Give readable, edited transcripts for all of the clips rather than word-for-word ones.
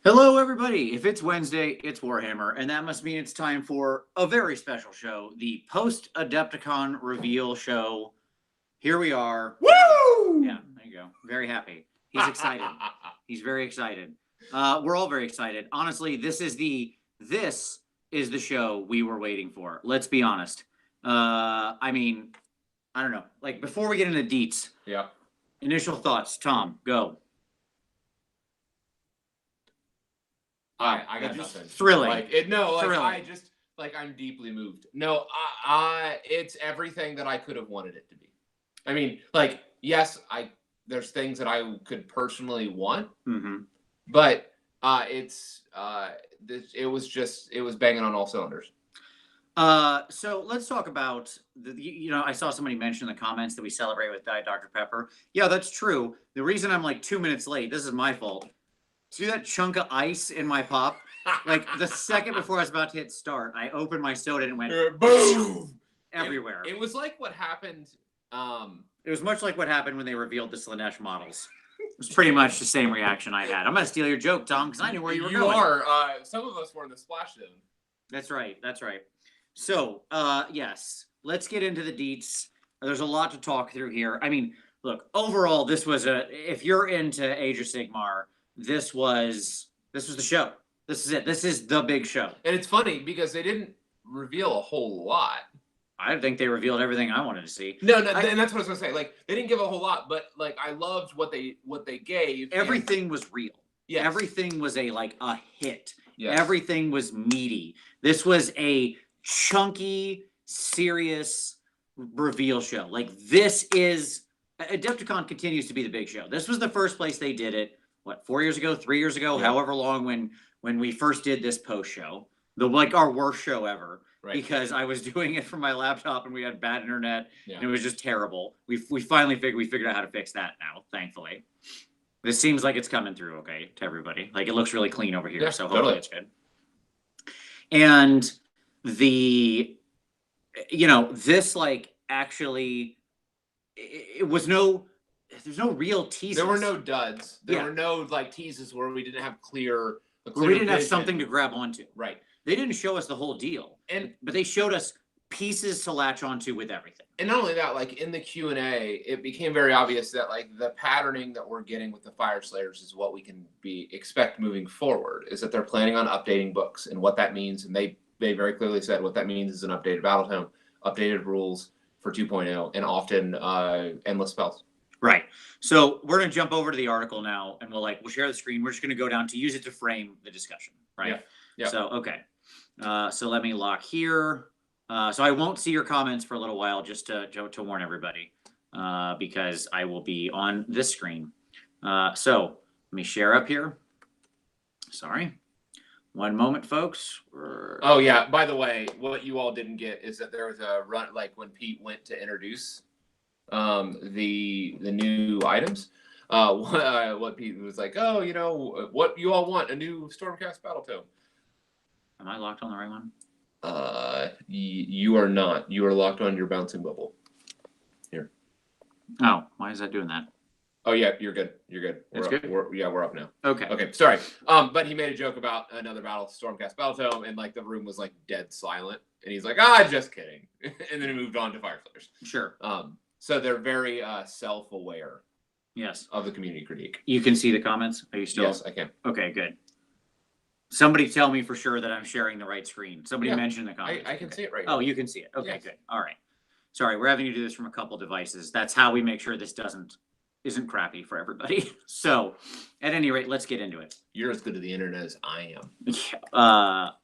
Hello, everybody. If it's Wednesday, it's Warhammer, and that must mean it's time for a very special show, the post-Adepticon reveal show. Here we are. Woo! Yeah, there you go. Very happy. He's excited. He's very excited. We're all very excited. Honestly, this is the show we were waiting for. Let's be honest. I mean, I don't know. Like, before we get into deets, Yeah. initial thoughts. Tom, go. I got Just nothing. thrilling. I'm deeply moved. No, it's everything that I could have wanted it to be. I mean, like, yes, there's things that I could personally want, but it was banging on all cylinders. So let's talk about I saw somebody mention in the comments that we celebrate with Diet Dr. Pepper. Yeah, that's true. The reason I'm like 2 minutes late, this is my fault. See that chunk of ice in my pop? Like the second before I was about to hit start, I opened my soda and it went boom everywhere. It was like what happened. It was much like what happened when they revealed the Slaanesh models. It was pretty much the same reaction I had. I'm gonna steal your joke, Tom, because I knew where you were going. You are. Some of us were in the splash zone. That's right. That's right. So, yes, let's get into the deets. There's a lot to talk through here. I mean, look, overall, this was if you're into Age of Sigmar, this was the show. This is it. This is the big show. And it's funny because they didn't reveal a whole lot. I think they revealed everything I wanted to see. No, and that's what I was gonna say. Like, they didn't give a whole lot, but like I loved what they gave. Everything was real. Yeah. Everything was a hit. Yes. Everything was meaty. This was a chunky, serious reveal show. Like, this is Adepticon continues to be the big show. This was the first place they did it. What, 4 years ago, 3 years ago, however long when we first did this post show, our worst show ever, right? Because I was doing it from my laptop and we had bad internet and it was just terrible. We finally figured out how to fix that now, thankfully. This seems like it's coming through okay to everybody. Like, it looks really clean over here, so hopefully it's good. And this actually, it was there's no real teases. There were no duds. There were no teases where we didn't have clear we didn't have something to grab onto. Right. They didn't show us the whole deal, but they showed us pieces to latch onto with everything. And not only that, in the Q&A, it became very obvious that the patterning that we're getting with the Fire Slayers is what we can expect moving forward. Is that they're planning on updating books and what that means, and they very clearly said what that means is an updated battle tome, updated rules for 2.0, and often endless spells. Right. So we're going to jump over to the article now, and we'll share the screen. We're just going to go down to use it to frame the discussion, right? Yeah. So, okay. So let me lock here. So I won't see your comments for a little while, just to warn everybody, because I will be on this screen. So let me share up here. Sorry. One moment, folks. Oh, yeah. By the way, what you all didn't get is that there was a run, when Pete went to introduce the new items. What Pete was like, oh, what you all want, a new Stormcast battle tome. Am I locked on the right one? You are not. You are locked on your bouncing bubble. Here. Oh, why is that doing that? Oh yeah, you're good. You're good. We're up now. Okay. Okay. Sorry. But he made a joke about another Stormcast battle tome, and the room was dead silent, and he's like, just kidding, and then he moved on to Fire Slayers. Sure. So they're very self-aware. Yes. Of the community critique. You can see the comments. Are you still? Yes, I can. Okay, good. Somebody tell me for sure that I'm sharing the right screen. Somebody mention in the comments. I can see it right now. Oh, you can see it. Okay, good. All right. Sorry, we're having to do this from a couple devices. That's how we make sure this isn't crappy for everybody. So, at any rate, let's get into it. You're as good at the internet as I am.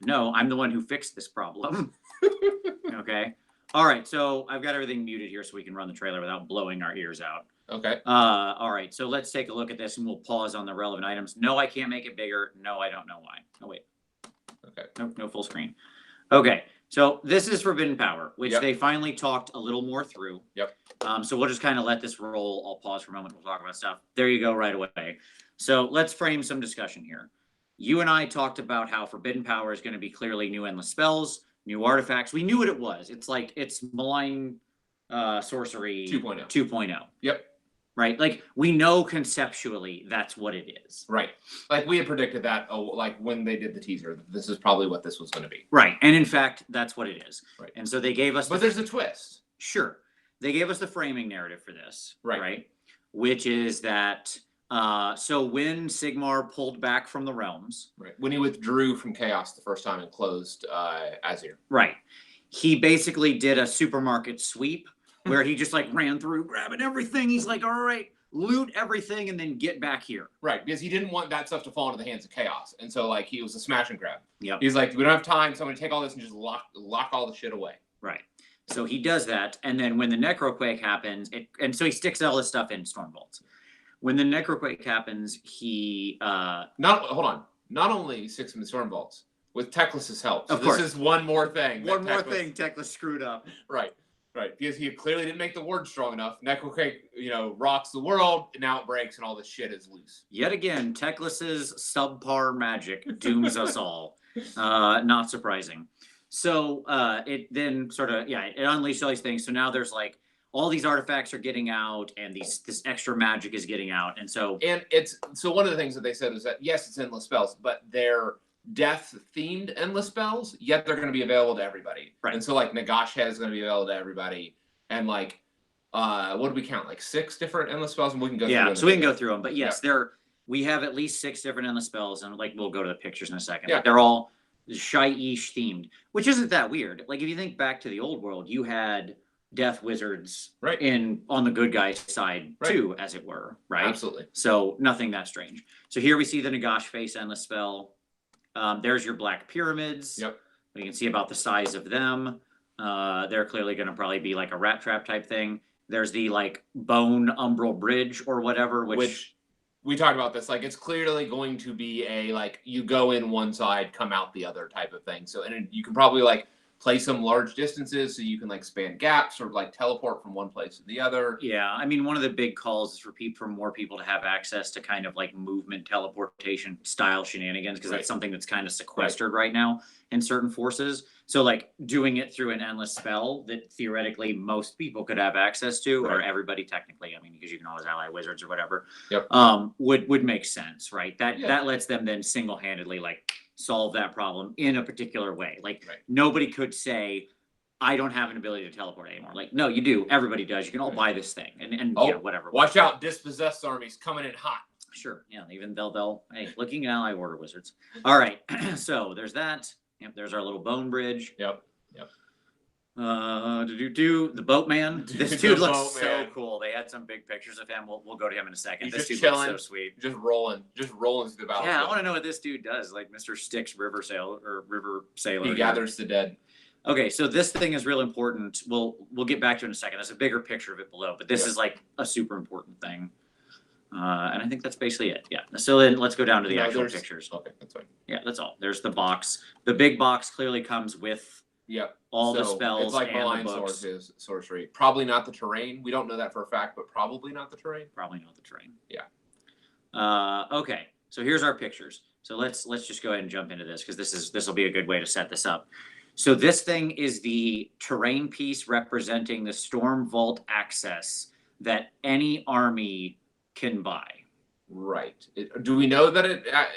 No, I'm the one who fixed this problem. Okay. All right, so I've got everything muted here so we can run the trailer without blowing our ears out. Okay. All right, so let's take a look at this and we'll pause on the relevant items. No, I can't make it bigger. No, I don't know why. Oh, wait. Okay. No full screen. Okay, so this is Forbidden Power, which they finally talked a little more through. Yep. So we'll just kind of let this roll. I'll pause for a moment. We'll talk about stuff. There you go right away. So let's frame some discussion here. You and I talked about how Forbidden Power is going to be clearly new endless spells, new artifacts. We knew what it was. It's malign sorcery 2.0. 2.0. Yep. right? Like we know conceptually that's what it is. Right. Like we had predicted that, like when they did the teaser, this is probably what this was going to be. Right. And in fact, that's what it is. Right. And so they gave us But there's a twist. Sure. They gave us the framing narrative for this. Right. Which is that so when Sigmar pulled back from the realms. Right. When he withdrew from Chaos the first time and closed Azir. Right. He basically did a supermarket sweep where he just like ran through grabbing everything. He's like, all right, loot everything and then get back here. Right, because he didn't want that stuff to fall into the hands of Chaos. And so like he was a smash and grab. Yep. He's like, we don't have time, so I'm gonna take all this and just lock all the shit away. Right. So he does that, and then when the Necroquake happens, and so he sticks all this stuff in Stormbolts. When the Necroquake happens, he hold on. Not only sticks him in Stormbolts, with Teclis's help. So of course. This is one more thing. Teclis screwed up. Right. Right, because he clearly didn't make the ward strong enough. Necroquake, rocks the world, and now it breaks, and all this shit is loose. Yet again, Teclis's subpar magic dooms us all. Not surprising. So it then sort of, it unleashed all these things. So now there's like all these artifacts are getting out, and this extra magic is getting out, and so one of the things that they said is that yes, it's endless spells, but they're death-themed endless spells, yet they're going to be available to everybody. Right. And so like Nagash Head is going to be available to everybody. And like, what do we count? Like 6 different endless spells, and we can go through them. So we can go through them. But yes, we have at least 6 different endless spells, and like we'll go to the pictures in a second. Yeah. But they're all Shai-ish themed, which isn't that weird. Like if you think back to the old world, you had death wizards on the good guys side too, as it were. Right. Absolutely. So nothing that strange. So here we see the Nagash face endless spell. There's your black pyramids. Yep. We can see about the size of them. They're clearly going to probably be like a rat trap type thing. There's the like bone umbral bridge or whatever, which we talked about this. Like it's clearly going to be a like you go in one side, come out the other type of thing. So and you can probably like play some large distances so you can like span gaps or like teleport from one place to the other. Yeah, I mean one of the big calls is for more people to have access to kind of like movement teleportation style shenanigans, because that's something that's kind of sequestered right now in certain forces. So like doing it through an endless spell that theoretically most people could have access to, or everybody technically, I mean, because you can always ally wizards or whatever. Yep. Would make sense, right? That lets them then single-handedly like solve that problem in a particular way. Like nobody could say, I don't have an ability to teleport anymore. Like, no, you do. Everybody does. You can all buy this thing and whatever. Watch out, dispossessed armies coming in hot. Sure. Yeah. Even they'll hey, looking at ally order wizards. All right. So there's that. Yep. There's our little bone bridge. Yep. The boatman. This dude looks so cool. They had some big pictures of him. We'll go to him in a second. This dude looks so sweet. Just rolling through the battlefield. Yeah, I want to know what this dude does. Like Mr. Styx river sailor. He gathers the dead. Okay, so this thing is real important. We'll get back to it in a second. There's a bigger picture of it below, but this is like a super important thing. And I think that's basically it. Yeah. So then let's go down to the actual pictures. Okay, that's fine. Yeah, that's all. There's the box. The big box clearly comes with all the spells. It's like and Malign the books. Sorcery. Probably not the terrain. We don't know that for a fact, but probably not the terrain. Probably not the terrain. Yeah. Okay. So here's our pictures. So let's just go ahead and jump into this, because this will be a good way to set this up. So this thing is the terrain piece representing the Storm Vault access that any army can buy. Right. Do we know that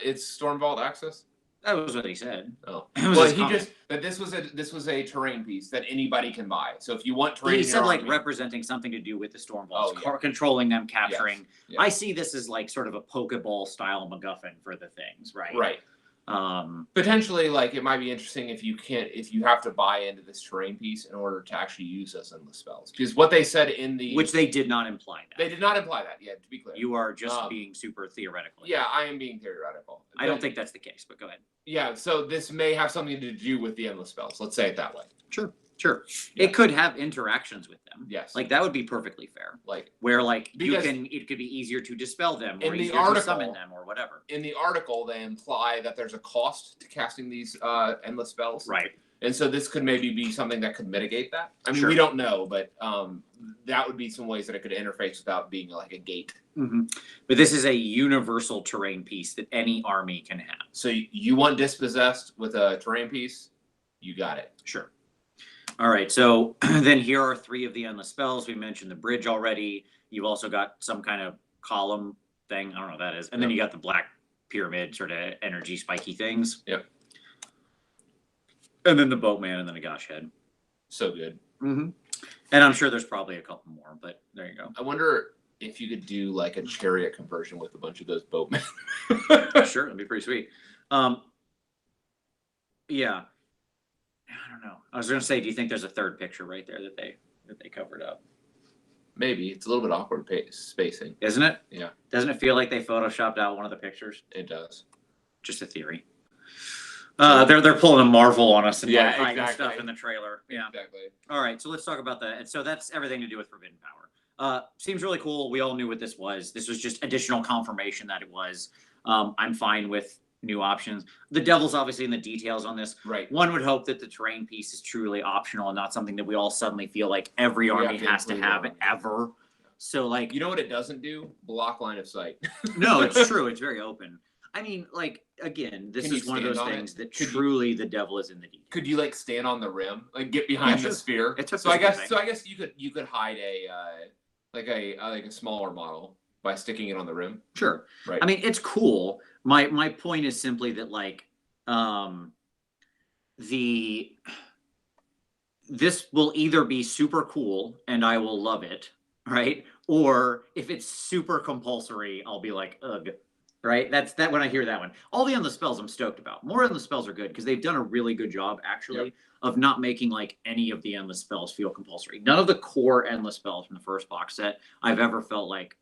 it's Storm Vault access? That was what he said. Oh, well, this was a terrain piece that anybody can buy. So if you want terrain, he said like representing something to do with the Storm Vaults, controlling them, capturing. Yes. I see this as like sort of a Pokeball style MacGuffin for the things, right? Right. Potentially, like it might be interesting if you have to buy into this terrain piece in order to actually use those endless spells. Because what they said which they did not imply that. They did not imply that. Yeah, to be clear. You are just being super theoretical. Yeah, I am being theoretical. I don't think that's the case, but go ahead. Yeah, so this may have something to do with the endless spells. Let's say it that way. Sure. Yeah. It could have interactions with them. Yes. Like that would be perfectly fair. Like where it could be easier to dispel them or easier to summon them or whatever. In the article, they imply that there's a cost to casting these endless spells. Right. And so this could maybe be something that could mitigate that. I mean, we don't know, but that would be some ways that it could interface without being like a gate. Mm-hmm. But this is a universal terrain piece that any army can have. So you want dispossessed with a terrain piece? You got it. Sure. All right, so then here are 3 of the endless spells. We mentioned the bridge already. You've also got some kind of column thing. I don't know what that is. And then you got the black pyramid sort of energy spiky things. Yep. And then the boatman and then a gosh head. So good. Mm-hmm. And I'm sure there's probably a couple more, but there you go. I wonder if you could do like a chariot conversion with a bunch of those boatmen. Sure, that'd be pretty sweet. Yeah. I don't know. I was gonna say, do you think there's a third picture right there that they covered up? Maybe. It's a little bit awkward spacing. Isn't it? Yeah. Doesn't it feel like they photoshopped out one of the pictures? It does. Just a theory. They're pulling a Marvel on us and hiding exactly. stuff in the trailer. Yeah. Exactly. All right, so let's talk about that. So that's everything to do with Forbidden Power. Seems really cool. We all knew what this was. This was just additional confirmation that it was. I'm fine with new options. The devil's obviously in the details on this. Right. One would hope that the terrain piece is truly optional and not something that we all suddenly feel like every army has to have ever. So like, you know what it doesn't do? Block line of sight. No, it's true. It's very open. I mean, like, again, this is one of those things that truly the devil is in the details. Could you like stand on the rim, like get behind the sphere? So I guess you could hide a smaller model by sticking it on the rim. Sure. Right. I mean, it's cool. My point is simply that like this will either be super cool and I will love it, right? Or if it's super compulsory, I'll be like, ugh. Right? That's that when I hear that one. All the endless spells I'm stoked about. More endless spells are good because they've done a really good job actually of not making like any of the endless spells feel compulsory. None of the core endless spells from the first box set I've ever felt like,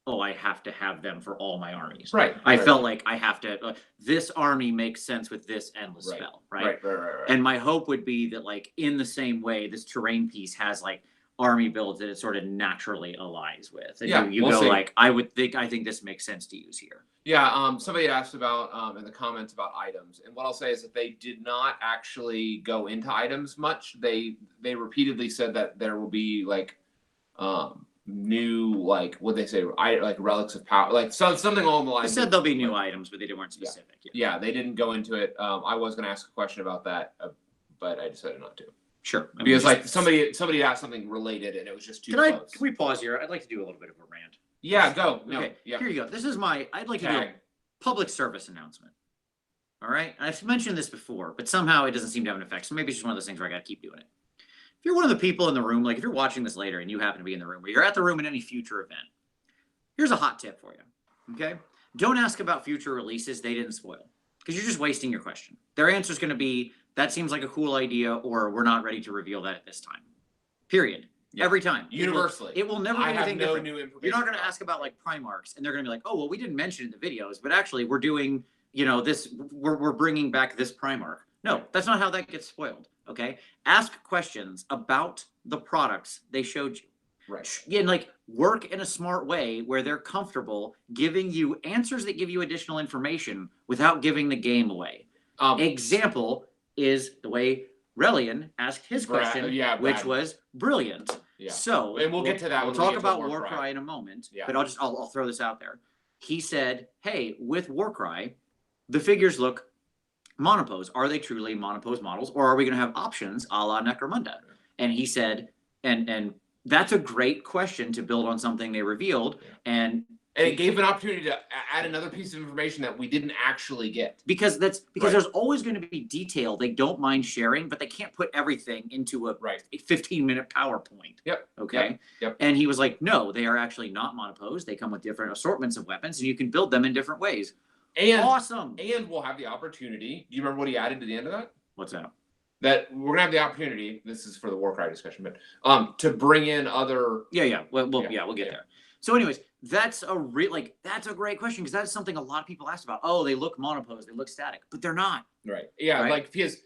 oh, I have to have them for all my armies. Right. I felt like I have to this army makes sense with this endless spell, right? Right. And my hope would be that like in the same way this terrain piece has like army builds that it sort of naturally aligns with. And you go like, I think this makes sense to use here. Yeah, somebody asked about in the comments about items, and what I'll say is that they did not actually go into items much. They repeatedly said that there will be like new like what they say like relics of power, like something along the lines. They said there'll be new items, but they weren't specific. Yeah, they didn't go into it. I was going to ask a question about that, but I decided not to. Sure, because like somebody asked something related, and it was just too close. Can we pause here? I'd like to do a little bit of a rant. Yeah, go. No, okay, yeah. Here you go. This is I'd like to do a public service announcement. All right? I've mentioned this before, but somehow it doesn't seem to have an effect. So maybe it's just one of those things where I got to keep doing it. If you're one of the people in the room, like if you're watching this later and you happen to be in the room, or you're at the room in any future event, here's a hot tip for you. Okay? Don't ask about future releases they didn't spoil, because you're just wasting your question. Their answer is going to be, that seems like a cool idea, or we're not ready to reveal that at this time. Period. Yeah. Every time. Universally. It will never be anything different. New information. You're not going to ask about like Primarchs, and they're going to be like, oh, well, we didn't mention it in the videos, but actually we're doing, this, we're bringing back this Primarch. No, that's not how that gets spoiled, okay? Ask questions about the products they showed you. Right. And like work in a smart way where they're comfortable giving you answers that give you additional information without giving the game away. Example is the way Relian asked his question, which was brilliant. Yeah. So, and we'll get to that. We'll talk about Warcry in a moment, but I'll throw this out there. He said, "Hey, with Warcry, the figures look monopose. Are they truly monopose models, or are we going to have options a la Necromunda?" And he said, and that's a great question to build on something they revealed, and it gave an opportunity to add another piece of information that we didn't actually get. Because there's always going to be detail they don't mind sharing, but they can't put everything into a 15-minute PowerPoint. Yep. Okay. Yep. And he was like, no, they are actually not monopose. They come with different assortments of weapons, and you can build them in different ways. And awesome. And we'll have the opportunity. Do you remember what he added to the end of that? What's that? That we're gonna have the opportunity. This is for the Warcry discussion, but to bring in other. Yeah. We'll get there. So, anyways, that's a great question, because that's something a lot of people asked about. Oh, they look monopose, they look static, but they're not. Right. Yeah. Right? Like because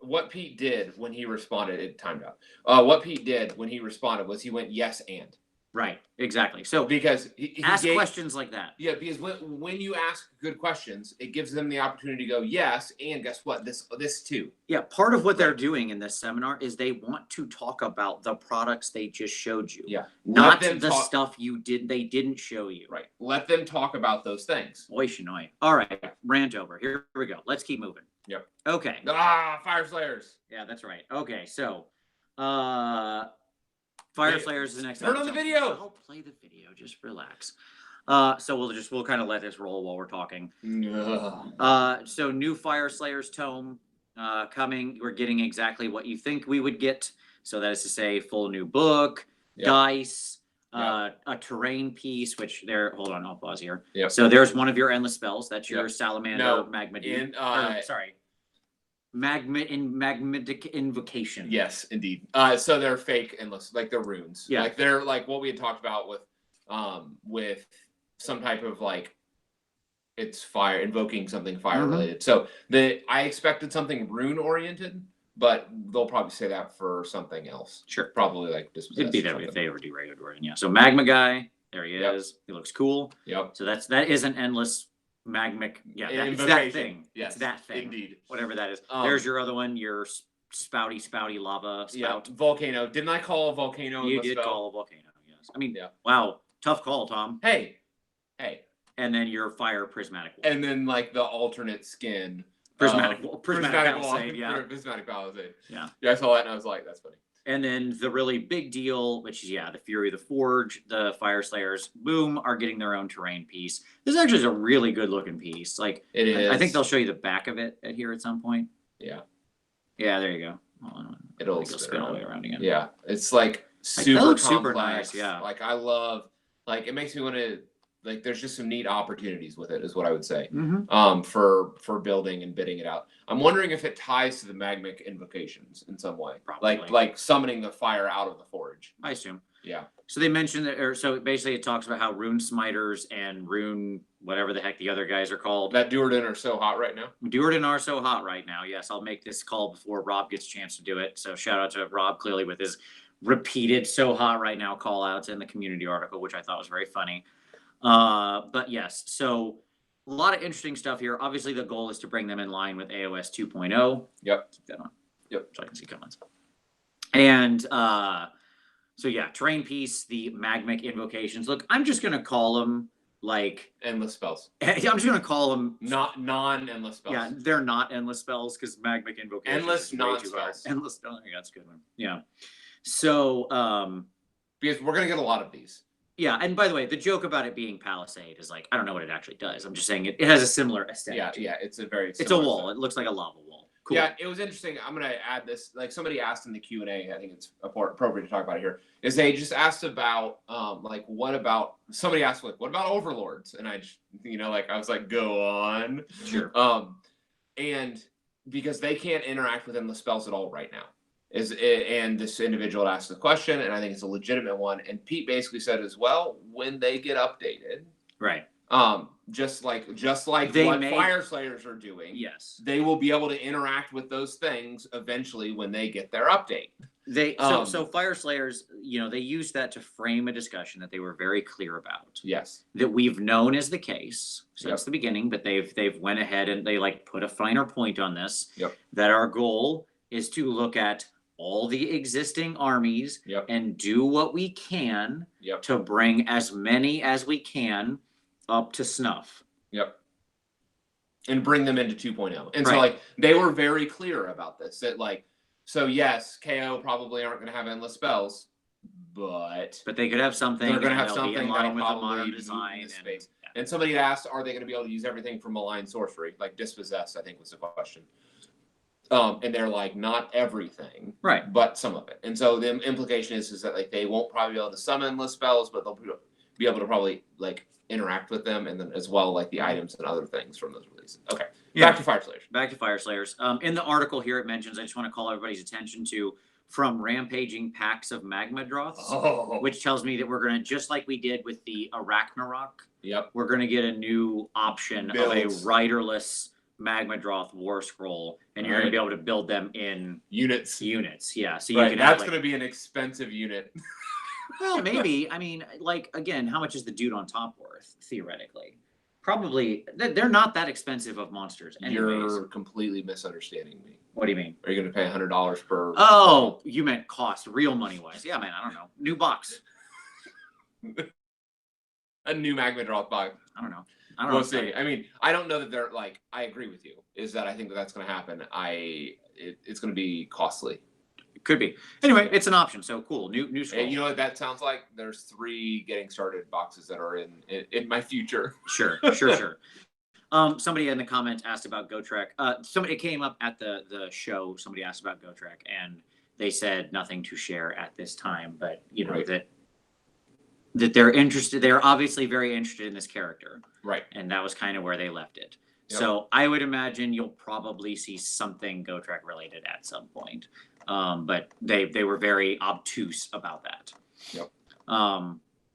what Pete did when he responded, it timed out. What Pete did when he responded was he went yes and. Right. Exactly. So because he ask questions like that. Yeah, because when you ask good questions, it gives them the opportunity to go yes, and guess what? This too. Yeah, part of what they're doing in this seminar is they want to talk about the products they just showed you. Yeah. Not the stuff they didn't show you. Right. Let them talk about those things. Oy shinoi. All right, rant over. Here we go. Let's keep moving. Yep. Okay. Fire Slayers. Yeah, that's right. Okay, so Fire Slayers is the next. Turn on the video. I'll play the video. Just relax. So we'll kind of let this roll while we're talking. So new Fire Slayers tome coming. We're getting exactly what you think we would get. So that is to say, full new book, dice, a terrain piece. Which there. Hold on, I'll pause here. So there's one of your endless spells. That's your salamander magma. Magmatic invocation. Yes, indeed. So they're fake endless, like they're runes. Yeah. Like they're like what we had talked about with some type of like it's fire invoking something fire related. So I expected something rune oriented, but they'll probably say that for something else. Sure. Probably like dispossessed. It'd be that if they ever do regular rune. Yeah. So magma guy, there he is. He looks cool. Yep. So that is an endless magmic. Yeah, it's that thing. Yes, it's that thing. Indeed. Whatever that is. There's your other one, your spouty lava spout. Yeah, volcano. Didn't I call a volcano? You did call a volcano, yes. I mean, wow, tough call, Tom. Hey. And then your fire prismatic wall. And then like the alternate skin. Prismatic palisade, Prismatic palisade. Yeah. Yeah, I saw that and I was like, that's funny. And then the really big deal, which is, the Fury of the Forge, the Fire Slayers, boom, are getting their own terrain piece. This actually is a really good looking piece. Like, it is. I think they'll show you the back of it here at some point. Yeah. Yeah, there you go. Hold on. It'll spin all the way around again. Yeah. It's like super super nice. Yeah. Like I love, like it makes me want to, like there's just some neat opportunities with it is what I would say. For building and bidding it out. I'm wondering if it ties to the magmic invocations in some way. Probably. Like summoning the fire out of the forge. I assume. Yeah. So they mentioned that, or so basically it talks about how rune smiters and rune whatever the heck the other guys are called. That Duerden are so hot right now. Duerden are so hot right now. Yes, I'll make this call before Rob gets a chance to do it. So shout out to Rob clearly with his repeated "so hot right now" call outs in the community article, which I thought was very funny. But yes, so a lot of interesting stuff here. Obviously, the goal is to bring them in line with AOS 2.0. Yep. Keep that on. Yep. So I can see comments. And so yeah, terrain piece, the magmic invocations. Look, I'm just gonna call them like endless spells. I'm just gonna call them not non-endless spells. Yeah, they're not endless spells because magmic invocations. Endless non-spells. Endless spells. Yeah, that's a good one. Yeah. So because we're gonna get a lot of these. Yeah, and by the way, the joke about it being palisade is like I don't know what it actually does. I'm just saying it has a similar aesthetic. Yeah, it's a very. It's a wall. Aesthetic. It looks like a lava wall. Cool. Yeah, it was interesting. I'm gonna add this. Like somebody asked in the Q&A, I think it's appropriate to talk about it here. Is they just asked about like what about somebody asked like what about overlords? And I just I was like go on. Sure. And because they can't interact with endless spells at all right now. And this individual asked the question, and I think it's a legitimate one. And Pete basically said as well, when they get updated, right? Just like what Fire Slayers are doing, yes, they will be able to interact with those things eventually when they get their update. So Fire Slayers, they used that to frame a discussion that they were very clear about. Yes, that we've known is the case since the beginning, but they've went ahead and they put a finer point on this. Yep. That our goal is to look at all the existing armies and do what we can to bring as many as we can up to snuff. Yep. And bring them into 2.0. And so they were very clear about this. That so yes, KO probably aren't going to have endless spells, but they could have something. They're going to have something in line with the probably modern design space. And somebody asked, are they going to be able to use everything from malign sorcery, like dispossessed? I think was the question. And they're like, not everything, right? But some of it. And so the implication is that they won't probably be able to summon endless spells, but they'll be able to probably interact with them, and then as well the items and other things from those releases. Okay, back to Fire Slayers. Back to Fire Slayers. In the article here, it mentions. I just want to call everybody's attention to from rampaging packs of magma droths, which tells me that we're going to just like we did with the Arachnarok. Yep. We're going to get a new option of a riderless magma droth war scroll, and you're going to be able to build them in units. Yeah, so you can. That's going to be an expensive unit. Well, maybe. I mean, again, how much is the dude on top worth theoretically? Probably they're not that expensive of monsters. Anyways. You're completely misunderstanding me. What do you mean? Are you going to pay $100 per? Oh, you meant cost, real money wise. Yeah, man. I don't know. New box. A new magma droth box. I don't know. We'll see. I mean, I don't know that they're I agree with you. Is that I think that's going to happen. It's going to be costly. It could be. Anyway, it's an option. So cool. New scroll. And you know what that sounds like? There's 3 getting started boxes that are in my future. Sure. Somebody in the comments asked about GoTrek. Somebody came up at the show. Somebody asked about GoTrek, and they said nothing to share at this time. But you know that they're interested. They're obviously very interested in this character, right? And that was kind of where they left it. Yep. So I would imagine you'll probably see something GoTrek related at some point. But they were very obtuse about that. Yep.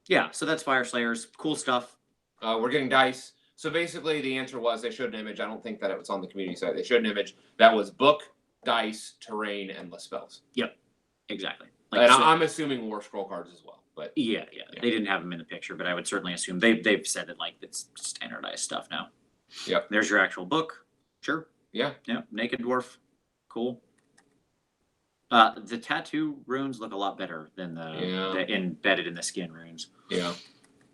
Yeah. So that's Fire Slayers. Cool stuff. We're getting dice. So basically, the answer was they showed an image. I don't think that it was on the community site. They showed an image that was book, dice, terrain, and list spells. Yep. Exactly. And I'm assuming war scroll cards as well. But yeah. They didn't have them in the picture, but I would certainly assume they've said that like it's standardized stuff now. Yep. There's your actual book. Sure. Yeah. Yeah. Naked Dwarf. Cool. The tattoo runes look a lot better than the embedded in the skin runes. Yeah.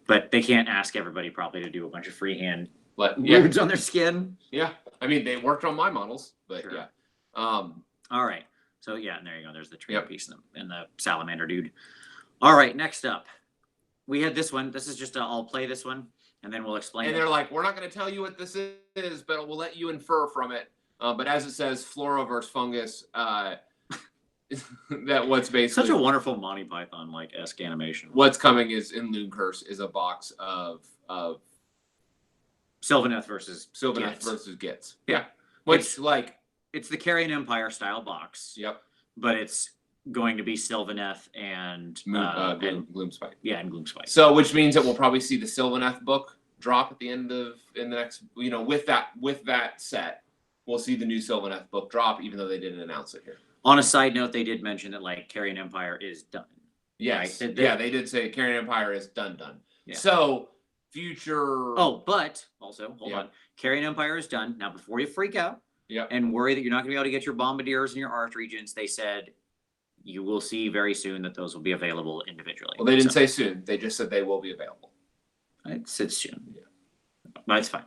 But they can't ask everybody probably to do a bunch of freehand yeah. runes on their skin. Yeah. I mean, they worked on my models, but Sure. yeah. All right. So yeah, and there you go. There's the tree piece and the salamander dude. All right. Next up, we had this one. This is just I'll play this one and then we'll explain. And they're like, we're not going to tell you what this is, but we'll let you infer from it. But as it says, flora versus fungus. That what's basically such a wonderful Monty Python like esque animation. What's coming is in Loon Curse is a box of Sylvaneth versus Gits. Yeah. Which it's the Carrion Empire style box. Yep. But it's going to be Sylvaneth and Gloomspite. Yeah, and Gloomspite. So which means that we'll probably see the Sylvaneth book drop at the end of in the next with that set, we'll see the new Sylvaneth book drop, even though they didn't announce it here. On a side note, they did mention that like Carrion Empire is done. Yes. Right? They did say Carrion Empire is done. Yeah. So future. Oh, but also hold on. Carrion Empire is done. Now, before you freak out and worry that you're not going to be able to get your Bombardiers and your Arch Regents, they said you will see very soon that those will be available individually. Well, they didn't say soon. They just said they will be available. It said soon. Yeah. But it's fine.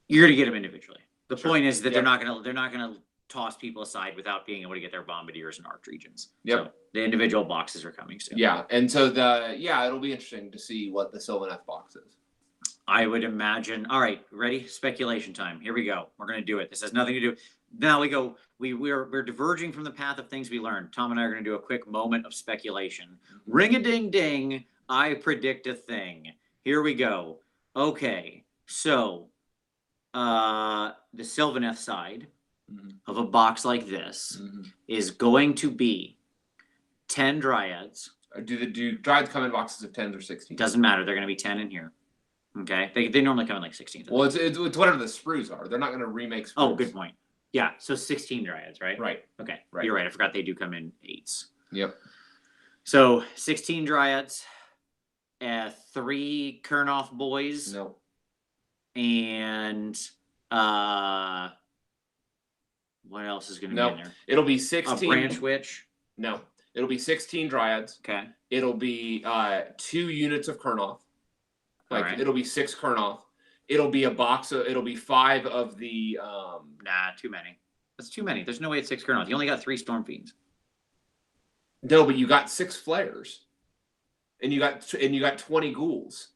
You're going to get them individually. The point is that they're not going to toss people aside without being able to get their Bombardiers and Arch Regents. Yep. So the individual boxes are coming soon. Yeah, and so it'll be interesting to see what the Sylvaneth box is. I would imagine. All right, ready? Speculation time. Here we go. We're going to do it. This has nothing to do. Now we go. We're diverging from the path of things we learned. Tom and I are going to do a quick moment of speculation. Ring a ding ding. I predict a thing. Here we go. Okay, so the Sylvaneth side of a box like this is going to be 10 Dryads. Do Dryads come in boxes of 10s or 16s? Doesn't matter. They're going to be 10 in here. Okay. They normally come in like 16s. Well, it's whatever the sprues are. They're not going to remake sprues. Oh, good point. Yeah. So 16 Dryads, right? Right. Okay. Right. You're right. I forgot they do come in 8s. Yep. So 16 Dryads, 3 Kurnoth boys. No. And what else is going to be in there? It'll be 16. A Branch Witch. No. It'll be 16 Dryads. Okay. It'll be 2 units of Kurnoth. It'll be 6 Kurnoth. It'll be it'll be 5 of the Nah, too many. That's too many. There's no way it's 6 Kurnoth. You only got 3 Storm Fiends. No, but you got 6 flares. And you got 20 ghouls.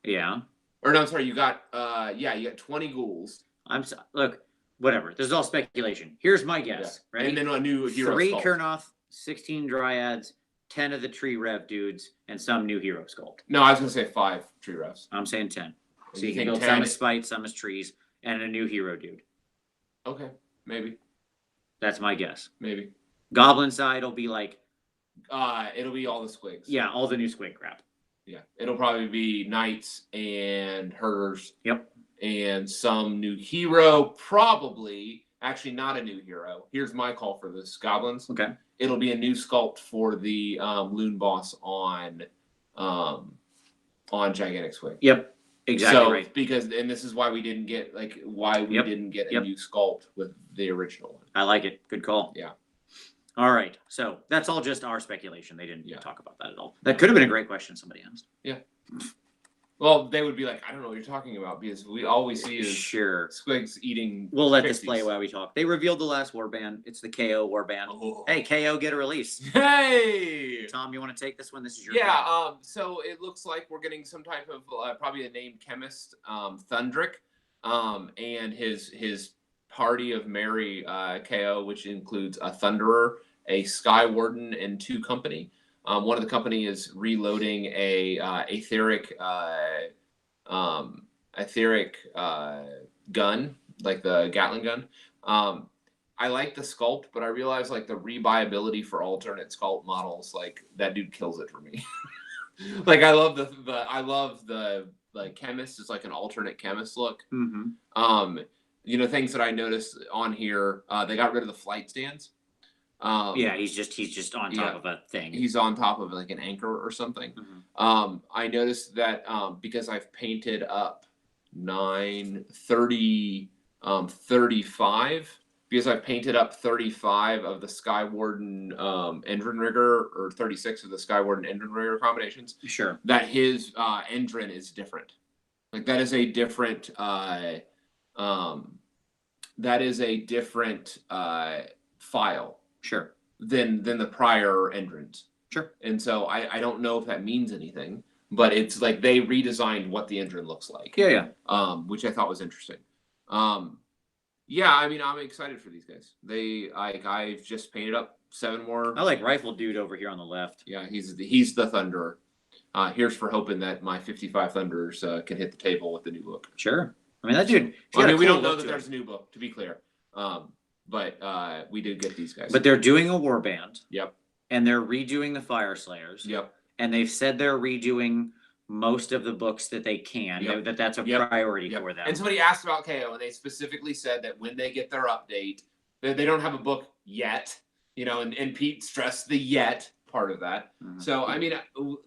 Yeah. Or no, I'm sorry, you got 20 ghouls. Look, whatever. This is all speculation. Here's my guess. Yeah. Right? And then a new hero 3 sculpt. Kurnoth, 16 Dryads, 10 of the Tree Rev dudes, and some new hero sculpt. No, I was gonna say 5 tree refs. I'm saying 10. So You you can think build 10? some as Spite, some as Trees, and a new hero dude. Okay, maybe. That's my guess. Maybe. Goblin side will be like it'll be all the squigs. Yeah, all the new squig crap. Yeah. It'll probably be knights and herders. Yep. And some new hero. Probably actually not a new hero. Here's my call for this. Goblins. Okay. It'll be a new sculpt for the loon boss on Gigantic Squig. Yep. Exactly right. Because this is why we didn't get didn't get a new sculpt with the original one. I like it. Good call. Yeah. All right. So that's all just our speculation. They didn't talk about that at all. That could have been a great question somebody asked. Yeah. Well, they would be like, I don't know what you're talking about because all we see is Sure. squigs eating. We'll let this pixies. play while we talk. They revealed the last warband. It's the KO warband. Oh. Hey, KO, get a release. Hey. Tom, you want to take this one? This is your Yeah. turn. So it looks like we're getting some type of probably a named chemist, Thundrick, and his party of merry KO, which includes a Thunderer, a Sky Warden, and 2 company. One of the company is reloading a etheric gun, like the Gatling gun. I like the sculpt, but I realize like the rebuyability for alternate sculpt models, like that dude kills it for me. Like I love the like chemist is like an alternate chemist look. Mm-hmm. Things that I noticed on here, they got rid of the flight stands. Yeah, he's just on top of a thing. He's on top of like an anchor or something. Mm-hmm. I noticed that because I've painted up 35, because I've painted up 35 of the Sky Warden Endrin Rigger, or 36 of the Sky Warden Endrin Rigger combinations. Sure. That his Endrin is different. Like that is a different file. Sure. Than the prior Endrins. Sure. And so I don't know if that means anything, but it's like they redesigned what the Endrin looks like. Yeah. Which I thought was interesting. Yeah, I mean, I'm excited for these guys. I've just painted up 7 more. I like Rifle Dude over here on the left. Yeah, he's the Thunderer. Here's for hoping that my 55 Thunderers can hit the table with the new book. Sure. I mean, that dude. We don't know that there's a new book, to be clear. But we did get these guys. But they're doing a warband. Yep. And they're redoing the Fire Slayers. Yep. And they've said they're redoing most of the books that they can. Yep. That's a priority for them. And somebody asked about KO, and they specifically said that when they get their update, they don't have a book yet. And Pete stressed the yet part of that. Mm-hmm. So I mean,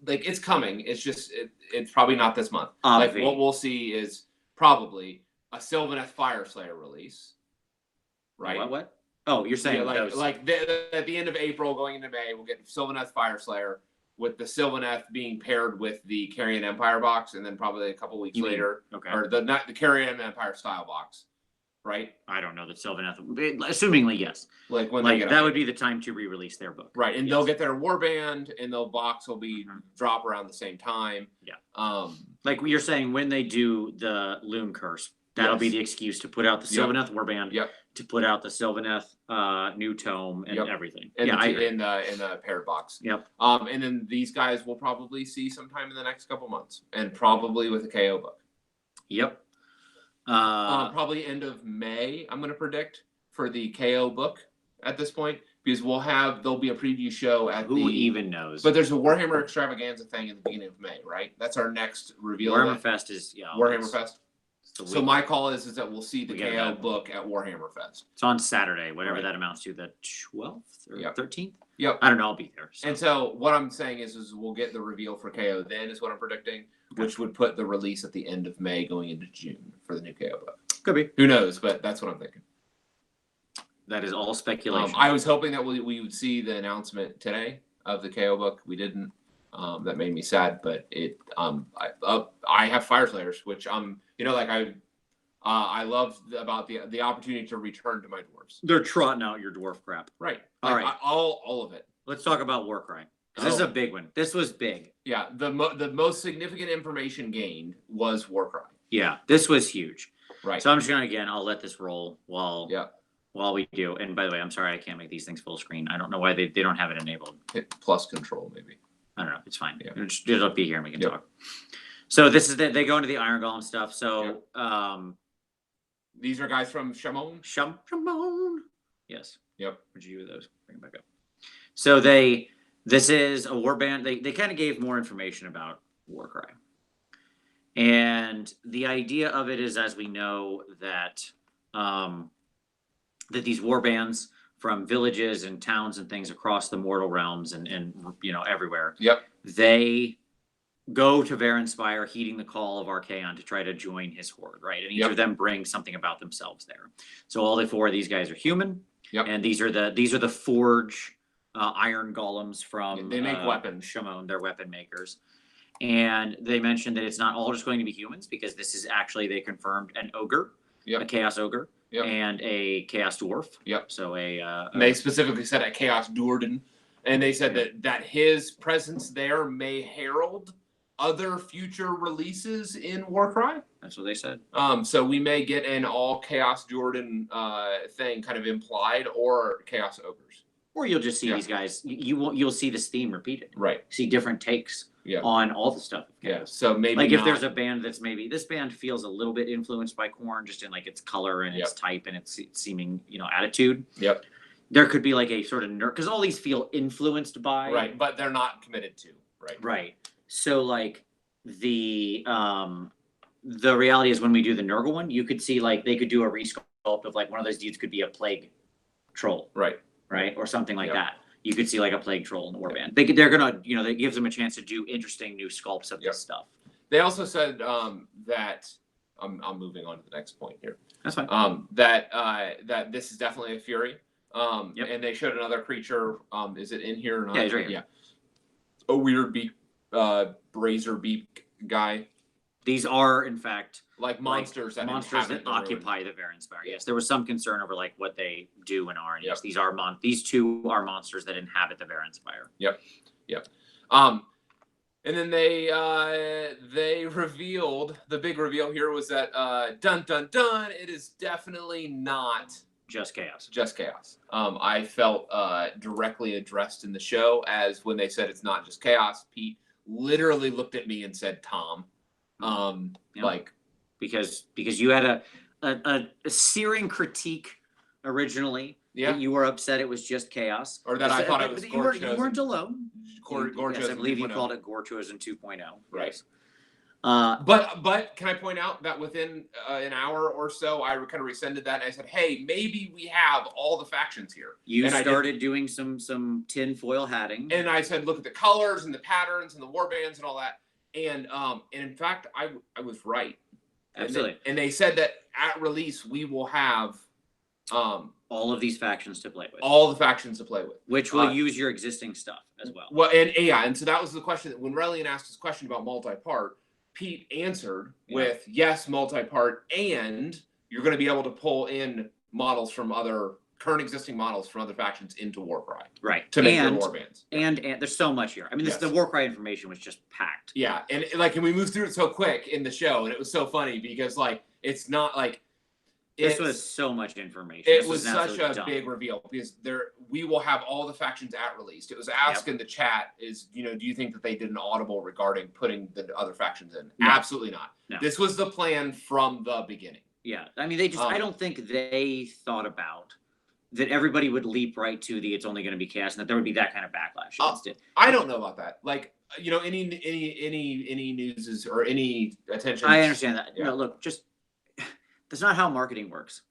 like it's coming. It's just it's probably not this month. Like what we'll see is probably a Sylvaneth Fire Slayer release. Right. What? Oh, you're saying at the end of April, going into May, we'll get Sylvaneth Fire Slayer with the Sylvaneth being paired with the Carrion Empire box, and then probably a couple weeks later, or the Carrion Empire style box, right? I don't know that Sylvaneth, assumingly yes. Like when that would be the time to re-release their book, right? And they'll get their warband, and the box will be drop around the same time. Yeah. Like you're saying, when they do the Loon Curse, that'll be the excuse to put out the Sylvaneth warband. Yep. To put out the Sylvaneth new tome and everything. In the paired box. Yep. And then these guys will probably see sometime in the next couple months, and probably with a KO book. Yep. Probably end of May, I'm going to predict, for the KO book at this point, because there'll be a preview show at Who even knows? But there's a Warhammer Extravaganza thing in the beginning of May, right? That's our next reveal. Warhammer Fest is Warhammer Fest. So my call is that we'll see the KO book at Warhammer Fest. It's on Saturday, whatever that amounts to, the 12th or 13th? Yep. I don't know, I'll be there. So. And so what I'm saying is we'll get the reveal for KO then is what I'm predicting, which would put the release at the end of May going into June for the new KO book. Could be. Who knows, but that's what I'm thinking. That is all speculation. I was hoping that we would see the announcement today of the KO book. We didn't. That made me sad, but I have Fire Slayers, which I love about the opportunity to return to my dwarves. They're trotting out your dwarf crap. Right. All right. All of it. Let's talk about Warcry. This is a big one. This was big. Yeah. The most significant information gained was Warcry. Yeah. This was huge. Right. So I'm just going to, I'll let this roll while we do. And by the way, I'm sorry I can't make these things full screen. I don't know why they don't have it enabled. Hit plus control, maybe. I don't know. It's fine. Yeah. It'll be here and we can talk. So this is they go into the Iron Golem stuff. So these are guys from Shamon. Yes. Yep. Would you do those? Bring it back up. So this is a warband. They kind of gave more information about Warcry. And the idea of it is, as we know, that that these warbands from villages and towns and things across the mortal realms and everywhere. Yep. They go to Varenspire, heeding the call of Archaon to try to join his horde, right? And each of them bring something about themselves there. So all the 4 of these guys are human. Yep. And these are the forge iron golems from they make weapons. Shamon. They're weapon makers. And they mentioned that it's not all just going to be humans, because this is actually, they confirmed an ogre, a chaos ogre, and a chaos dwarf. So and they specifically said a chaos Duerden, and they said that his presence there may herald other future releases in Warcry. That's what they said. So we may get an all chaos Duerden thing kind of implied, or chaos ogres. Or you'll just see these guys. You'll see this theme repeated. Right. See different takes on all the stuff. So maybe like if there's a band that's maybe this band feels a little bit influenced by Khorne, just in like its color and its type and its seeming attitude. There could be like a sort of nerd, because all these feel influenced by. Right, but they're not committed to. Right. So like the reality is, when we do the Nurgle one, you could see like they could do a resculpt of like one of those dudes could be a plague troll. Right, or something like that. You could see like a plague troll in the warband. They're gonna, that gives them a chance to do interesting new sculpts of this stuff. They also said that I'm moving on to the next point here. That's fine. That this is definitely a Fury. And they showed another creature. Is it in here or not? Yeah, he's right here. A weird beak, brazier beak guy. These are, in fact, like monsters that occupy the Varanspire. Yes, there was some concern over like what they do and are. And yes, these two are monsters that inhabit the Varanspire. And then they revealed, the big reveal here was that dun dun dun, it is definitely not just chaos. Just chaos. I felt directly addressed in the show, as when they said it's not just chaos, Pete literally looked at me and said, Tom. Like, because you had a searing critique originally. That you were upset it was just chaos, or that I thought it was. You weren't alone. Yes, I believe you called it Gore-Chosen 2.0. Right. But can I point out that within an hour or so, I kind of rescinded that, and I said, hey, maybe we have all the factions here. You started doing some tinfoil hatting, and I said, look at the colors and the patterns and the warbands and all that. And in fact, I was right. Absolutely. And they said that at release we will have all of these factions to play with. All the factions to play with, which will use your existing stuff as well. Well, and so that was the question. When Relian asked his question about multi-part, Pete answered with yes, multi-part, and you're going to be able to pull in models from current existing models from other factions into Warcry. Right. To make your warbands. And there's so much here. I mean, the Warcry information was just packed. Yeah. And we moved through it so quick in the show, and it was so funny because like, it's not like, this was so much information. It was such a big reveal, because we will have all the factions at release. It was asked in the chat, do you think that they did an audible regarding putting the other factions in? No. Absolutely not. No. This was the plan from the beginning. Yeah. I mean, I don't think they thought about that everybody would leap right to it's only going to be chaos, and that there would be that kind of backlash against it. I don't know about that. Like, any news or any attention. I understand that. Yeah. No, look, that's not how marketing works.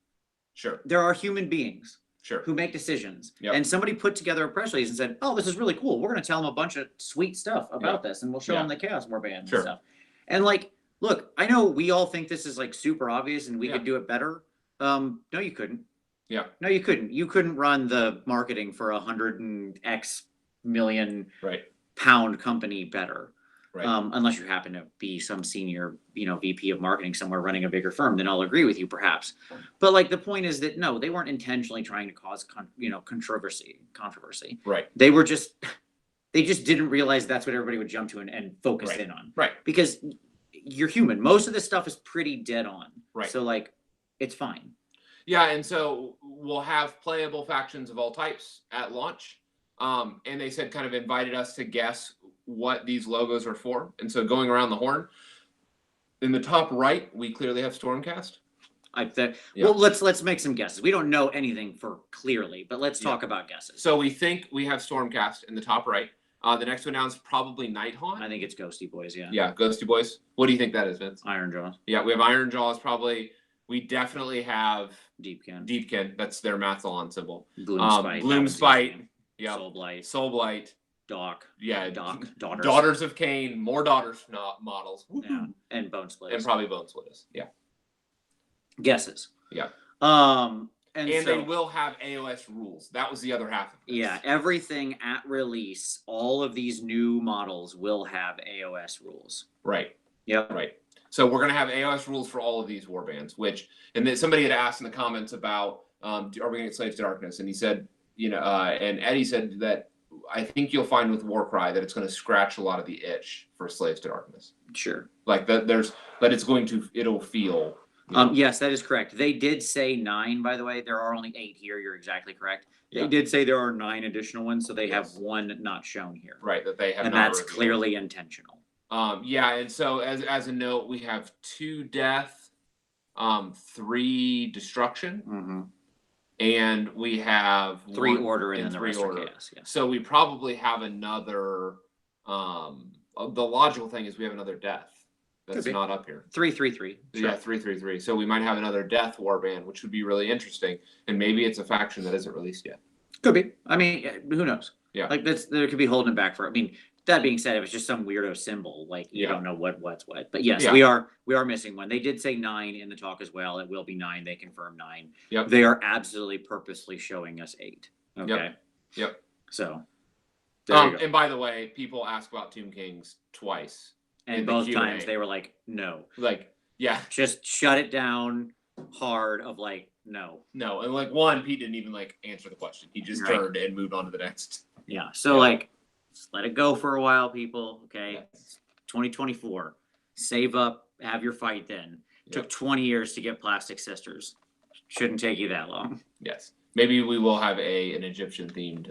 Sure. There are human beings who make decisions. And somebody put together a press release and said, oh, this is really cool. We're going to tell them a bunch of sweet stuff about this, and we'll show them the Chaos Warband and stuff. And like, look, I know we all think this is like super obvious and we could do it better. No, you couldn't. Yeah. No, you couldn't. You couldn't run the marketing for 100 and X million pound company better. Right. Unless you happen to be some senior, VP of marketing somewhere running a bigger firm, then I'll agree with you perhaps. But like the point is that no, they weren't intentionally trying to cause controversy. Right. They just didn't realize that's what everybody would jump to and focus in on. Right. Because you're human. Most of this stuff is pretty dead on. Right. So like, it's fine. Yeah, and so we'll have playable factions of all types at launch. And they said, kind of invited us to guess what these logos are for. And so going around the horn, in the top right, we clearly have Stormcast. Well, let's make some guesses. We don't know anything for clearly, but let's talk about guesses. So we think we have Stormcast in the top right. The next one down is probably Nighthaunt. I think it's Ghosty Boys, yeah. Yeah, Ghosty Boys. What do you think that is, Vince? Ironjaws. Yeah, we have Ironjaws probably. We definitely have Deepkin. Deepkin. That's their Mathalon symbol. Gloomspite. Gloomspite. Yeah. Soulblight. Doc. Yeah. Doc. Daughters. Daughters of Cain. More Daughters models. Yeah. And Bone Splitters. And probably Bone Splitters. Yeah. Guesses. Yeah. And so, they will have AOS rules. That was the other half of this. Yeah, everything at release, all of these new models will have AOS rules. Right. Yep. Right. So we're going to have AOS rules for all of these warbands, and then somebody had asked in the comments about, are we going to get Slaves to Darkness? And he said, and Eddie said that I think you'll find with Warcry that it's going to scratch a lot of the itch for Slaves to Darkness. Sure. Like that it'll feel. Yes, that is correct. They did say 9, by the way. There are only 8 here. You're exactly correct. They did say there are 9 additional ones, so they have 1 not shown here. Right, that they have and not that's revealed. Clearly intentional. And so as a note, we have 2 death, 3 destruction, and we have 3 order and then the 3 rest order. are chaos. Yeah. So we probably have another. The logical thing is we have another death that's not up here. 3-3-3. Sure. Yeah, 3-3-3. So we might have another death warband, which would be really interesting, and maybe it's a faction that isn't released yet. Could be. I mean, who knows? Yeah. Like there could be holding it back for. I mean, that being said, if it's just some weirdo symbol, like you don't know what's what. But yes, we are missing one. They did say 9 in the talk as well. It will be 9. They confirmed 9. Yep. They are absolutely purposely showing us 8. Okay. Yep. So. And by the way, people ask about Tomb Kings twice. And both times they were like, no. Like, yeah. Just shut it down hard of like, no. No. And like one, Pete didn't even like answer the question. He just turned and moved on to the next. Yeah. So like, just let it go for a while, people. Okay. Yes. 2024. Save up, have your fight then. Took 20 years to get Plastic Sisters. Shouldn't take you that long. Yes. Maybe we will have an Egyptian themed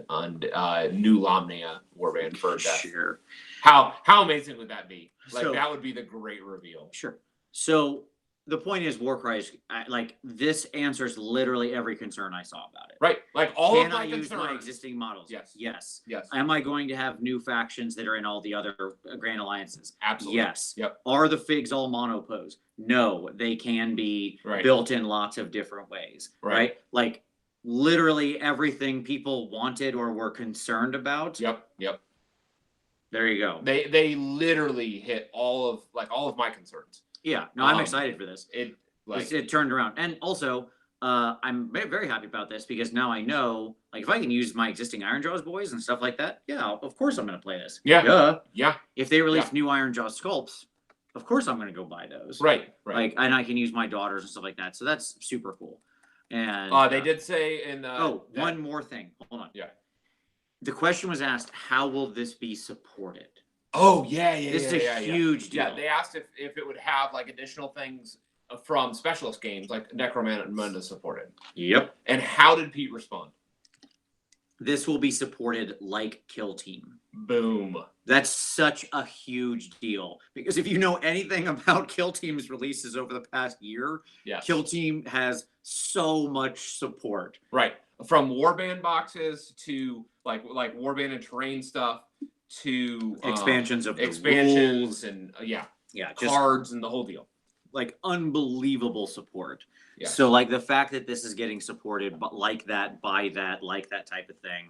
new Lamnia warband for death. Sure. How amazing would that be? Like that would be the great reveal. Sure. So the point is, Warcry is like this answers literally every concern I saw about it. Right. Like all of my concerns. Use my existing models? Yes. Yes. Yes. Am I going to have new factions that are in all the other Grand Alliances? Absolutely. Yes. Yep. Are the figs all monopose? No, they can be built in lots of different ways. Right. Like literally everything people wanted or were concerned about. Yep. There you go. They literally hit all of my concerns. Yeah. No, I'm excited for this. It turned around. And also, I'm very happy about this because now I know, like, if I can use my existing Iron Jaws boys and stuff like that, of course I'm going to play this. Yeah. If they release new Iron Jaws sculpts, of course I'm going to go buy those. Right. Like, and I can use my daughters and stuff like that. So that's super cool. And they did say in one more thing. Hold on. Yeah. The question was asked, how will this be supported? Oh, yeah. This is a huge deal. Yeah, they asked if it would have like additional things from specialist games like Necromunda supported. Yep. And how did Pete respond? This will be supported like Kill Team. Boom. That's such a huge deal because if you know anything about Kill Team's releases over the past year, Kill Team has so much support. Right. From warband boxes to like warband and terrain stuff to expansions of rules and cards just, and the whole deal. Like unbelievable support. Yeah. So like the fact that this is getting supported but like that, by that, like that type of thing,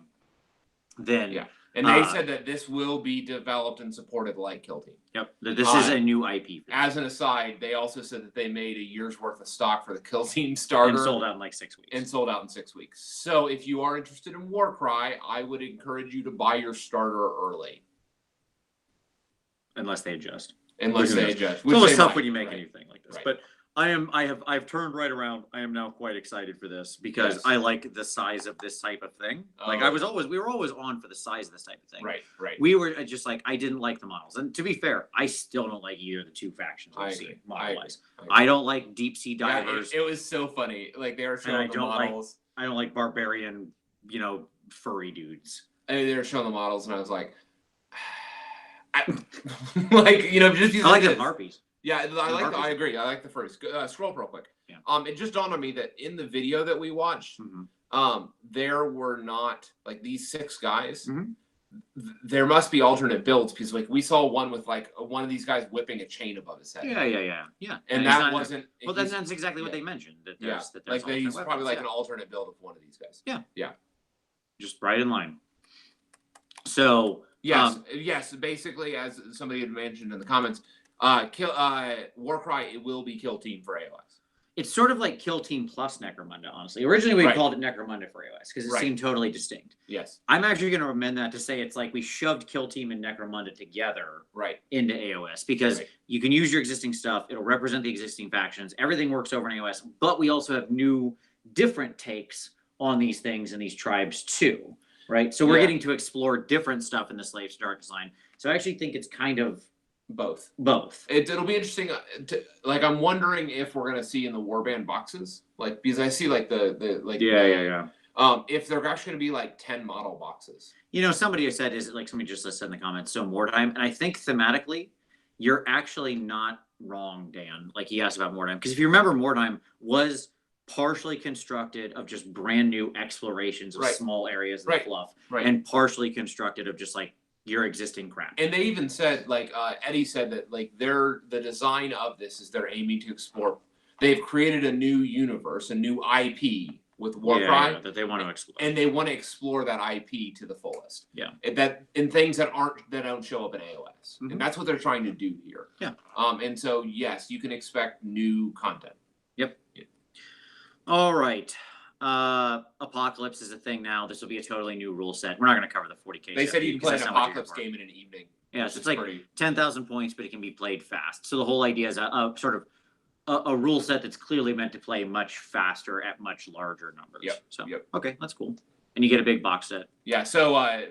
then and they said that this will be developed and supported like Kill Team. Yep. This is a new IP. As an aside, they also said that they made a year's worth of stock for the Kill Team starter. And sold out in like 6 weeks. So if you are interested in Warcry, I would encourage you to buy your starter early. Unless they adjust. It's always tough when you make anything like this. But I've turned right around. I am now quite excited for this because I like the size of this type of thing. Like we were always on for the size of this type of thing. Right. We were just like, I didn't like the models. And to be fair, I still don't like either of the 2 factions I've seen model-wise. I don't like deep sea divers. It was so funny. Like they were showing the models. I don't like barbarian, furry dudes. And they were showing the models and I was like, just I like the harpies. Yeah, I agree. I like the first. Scroll up real quick. Yeah. It just dawned on me that in the video that we watched, there were not like these 6 guys. There must be alternate builds because like we saw one with like one of these guys whipping a chain above his head. Yeah. And that wasn't. Well, then that's exactly what they mentioned. That there's like they used probably like an alternate build of one of these guys. Yeah. Just right in line. So yes. Basically, as somebody had mentioned in the comments. Warcry, it will be Kill Team for AOS. it's sort of like Kill Team plus Necromunda, honestly. Originally, we called it Necromunda for AOS because it seemed totally distinct. Yes. I'm actually going to amend that to say it's like we shoved Kill Team and Necromunda together into AOS because you can use your existing stuff. It'll represent the existing factions. Everything works over in AOS, but we also have new, different takes on these things and these tribes too, right? So we're getting to explore different stuff in the Slaves to Dark Design. So I actually think it's kind of both. It'll be interesting. Like, I'm wondering if we're gonna see in the warband boxes, like, because I see like the if they're actually gonna be like 10 model boxes. You know, somebody said, is it like somebody just said in the comments? So Mordheim, and I think thematically, you're actually not wrong, Dan. Like he asked about Mordheim, because if you remember, Mordheim was partially constructed of just brand new explorations of small areas of fluff, and partially constructed of just like your existing crap. And they even said, like Eddie said, that like the design of this is they're aiming to explore. They've created a new universe, a new IP with Warcry that they want to explore, and they want to explore that IP to the fullest. Yeah, that in things that don't show up in AOS, and that's what they're trying to do here. Yeah. And so yes, you can expect new content. Yep. All right. Apocalypse is a thing now. This will be a totally new rule set. We're not going to cover the 40k. They said you can play an Apocalypse game in an evening. Yeah, so it's like 10,000 points, but it can be played fast. So the whole idea is a sort of a rule set that's clearly meant to play much faster at much larger numbers. So okay, that's cool. And you get a big box set. Yeah. So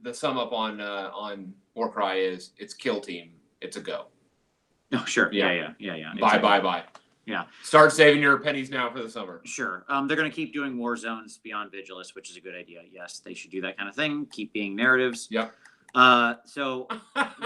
the sum up on Warcry is it's Kill Team. It's a go. Oh sure. Yeah. Bye. Yeah. Start saving your pennies now for the summer. Sure. They're going to keep doing war zones beyond Vigilus, which is a good idea. Yes, they should do that kind of thing. Keep being narratives. Yep. So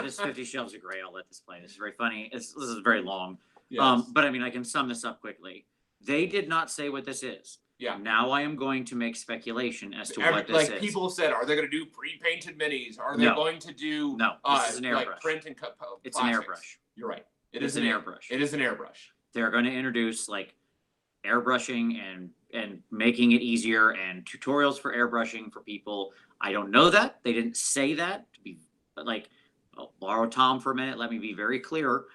this 50 Shelves of Grey, I'll let this play. This is very funny. This is very long. Yes. But I mean, I can sum this up quickly. They did not say what this is. Yeah. Now I am going to make speculation as to what this is. Like people said, are they going to do pre-painted minis? Are they going to do this is an airbrush. Like print and cut It's an airbrush. You're right. It's an airbrush. It is an airbrush. They're going to introduce like airbrushing and making it easier and tutorials for airbrushing for people. I don't know that. They didn't say that. To be like, I'll borrow Tom for a minute. Let me be very clear.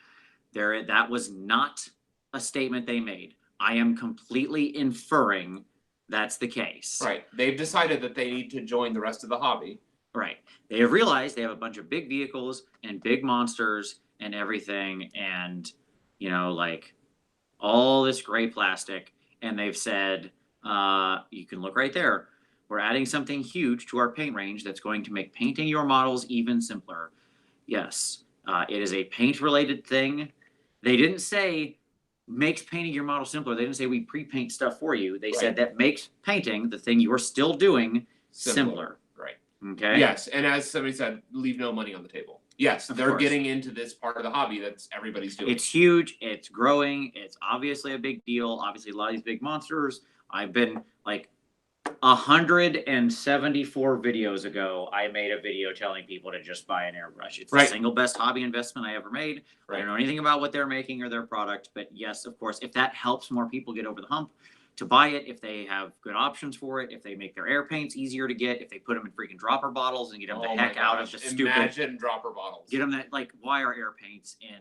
That was not a statement they made. I am completely inferring that's the case. Right. They've decided that they need to join the rest of the hobby. Right. They have realized they have a bunch of big vehicles and big monsters and everything, and like all this gray plastic, and they've said, you can look right there. We're adding something huge to our paint range that's going to make painting your models even simpler. Yes, it is a paint-related thing. They didn't say makes painting your model simpler. They didn't say we pre-paint stuff for you. They said that makes painting, the thing you're still doing, simpler. Right. Okay? Yes, and as somebody said, leave no money on the table. Yes, they're getting into this part of the hobby that's everybody's doing. It's huge. It's growing. It's obviously a big deal. Obviously, a lot of these big monsters. I've been like 174 videos ago, I made a video telling people to just buy an airbrush. It's the single best hobby investment I ever made. I don't know anything about what they're making or their product, but yes, of course, if that helps more people get over the hump to buy it, if they have good options for it, if they make their air paints easier to get, if they put them in freaking dropper bottles and get them the heck out of the stupid. Imagine dropper bottles. Get them that, like, why are air paints in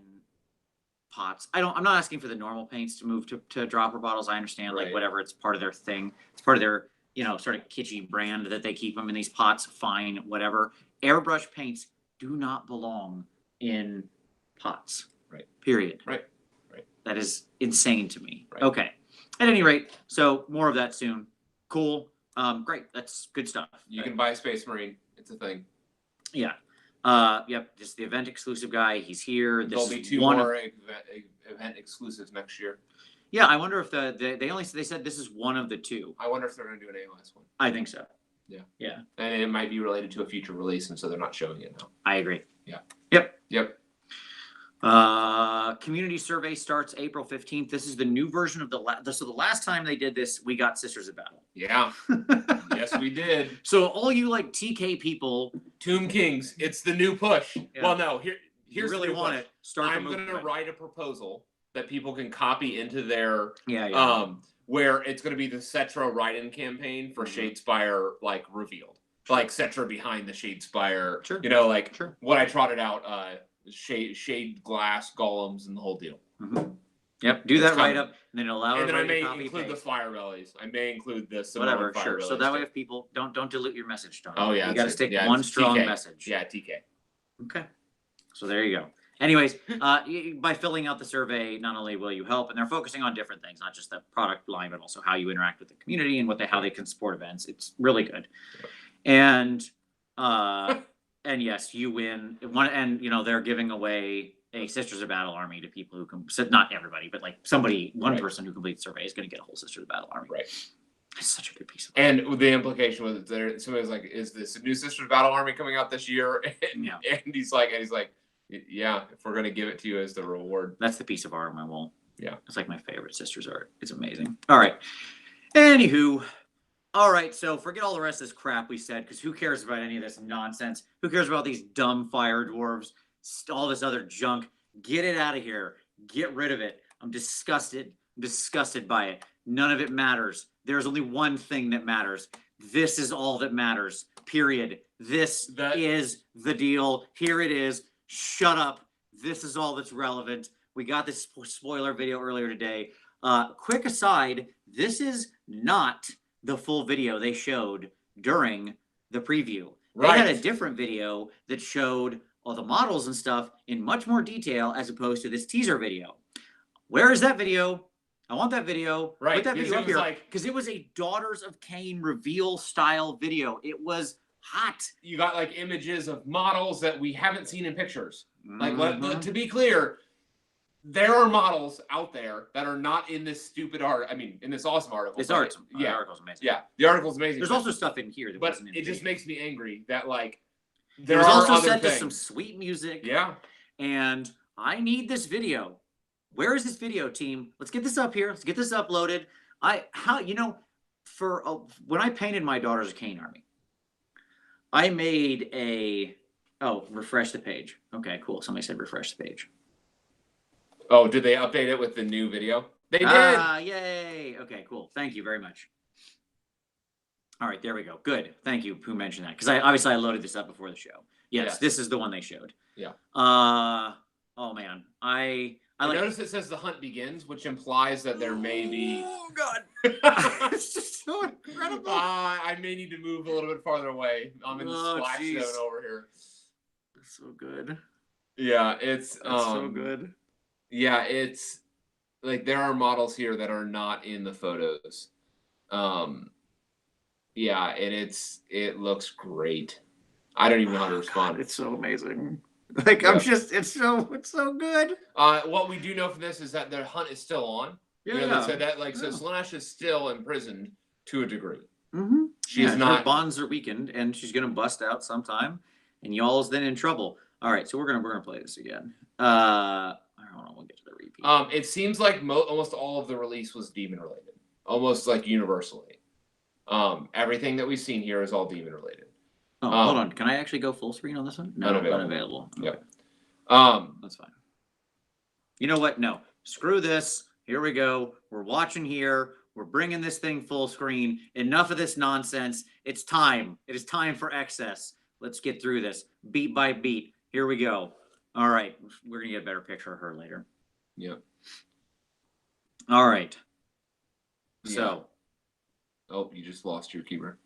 pots? I'm not asking for the normal paints to move to dropper bottles. I understand, like, whatever, it's part of their thing. It's part of their, sort of kitschy brand that they keep them in these pots. Fine, whatever. Airbrush paints do not belong in pots. Right. Period. Right. That is insane to me. Right. Okay. At any rate, so more of that soon. Cool. Great. That's good stuff. You can buy a Space Marine. It's a thing. Yeah. Yep. Just the event exclusive guy. He's here. There'll be two more event exclusives next year. Yeah, I wonder if they said this is one of the two. I wonder if they're going to do an AOS one. I think so. Yeah. And it might be related to a future release, and so they're not showing it now. I agree. Yeah. Yep. Community survey starts April 15th. This is the new version of so the last time they did this, we got Sisters of Battle. Yeah. Yes, we did. So all you like TK people, Tomb Kings, it's the new push. Yeah. Well, no, here's you really want it. I'm going to write a proposal that people can copy into their where it's going to be the Cetra write-in campaign for Shadespire, like, revealed, like Cetra behind the Shadespire. Sure. What I trotted out. Shade glass golems and the whole deal. Yep, do It's that write coming. up, and then allow And then I everybody may to copy include the paste. fire bellies. I may include the Simone Whatever, fire sure. bellies So that way, too. if people don't dilute your message, Tony. Oh yeah, you got to stick yeah, one it's strong TK. message. Yeah, TK. Okay. So there you go. Anyways, by filling out the survey, not only will you help, and they're focusing on different things, not just the product line, but also how you interact with the community and how they can support events. It's really good. And and yes, you win one, and they're giving away a Sisters of Battle army to people who can. Not everybody, but like one person who completes the survey is going to get a whole Sisters of Battle army. Right. It's such a good piece of And the implication was there. Somebody was like, "Is this a new Sisters of Battle army coming out this year?" And he's like, "Yeah, if we're gonna give it to you as the reward." That's the piece of art on my wall. Yeah, it's like my favorite Sisters art. It's amazing. All right. Anywho, all right. So forget all the rest of this crap we said, because who cares about any of this nonsense? Who cares about these dumb fire dwarves? All this other junk. Get it out of here. Get rid of it. I'm disgusted. I'm disgusted by it. None of it matters. There's only one thing that matters. This is all that matters. Period. This is the deal. Here it is. Shut up. This is all that's relevant. We got this spoiler video earlier today. Quick aside, this is not the full video they showed during the preview. They had a different video that showed all the models and stuff in much more detail as opposed to this teaser video. Where is that video? I want that video. Right. Put that video up here, because it was a Daughters of Cain reveal style video. It was hot. You got like images of models that we haven't seen in pictures. Like, to be clear, there are models out there that are not in this stupid art. I mean, in this awesome article. This art, the article's amazing. Yeah, the article's amazing. There's also stuff in here that but wasn't in it just makes me angry that like there was also sent us some sweet music. Yeah. And I need this video. Where is this video, team? Let's get this up here. Let's get this uploaded. When I painted my Daughters of Cain army, I made refresh the page. Okay, cool. Somebody said refresh the page. Oh, did they update it with the new video? They did. Yay. Okay, cool. Thank you very much. All right, there we go. Good. Thank you who mentioned that, because I loaded this up before the show. Yes, this is the one they showed. Yeah. Oh man, I noticed it says the hunt begins, which implies that there may be. Oh God! It's just so incredible. I may need to move a little bit farther away. I'm in the splash zone over here. It's so good. Yeah, it's so good. Yeah, it's like there are models here that are not in the photos. Yeah, and it looks great. I don't even know how to respond. God, it's so amazing. Like it's so good. What we do know from this is that the hunt is still on. Yeah. So Slaanesh is still imprisoned to a degree. Mm-hmm. She's not. Her bonds are weakened, and she's gonna bust out sometime, and y'all's then in trouble. All right, so we're gonna play this again. Hold on, we'll get to the repeat. It seems like almost all of the release was demon related, almost like universally. Everything that we've seen here is all demon related. Oh, hold on. Can I actually go full screen on this one? No, unavailable. Okay. Yeah. That's fine. You know what? No. Screw this. Here we go. We're watching here. We're bringing this thing full screen. Enough of this nonsense. It's time. It is time for excess. Let's get through this beat by beat. Here we go. All right. We're going to get a better picture of her later. Yeah. All right. Yeah. So. Oh, you just lost your keyboard.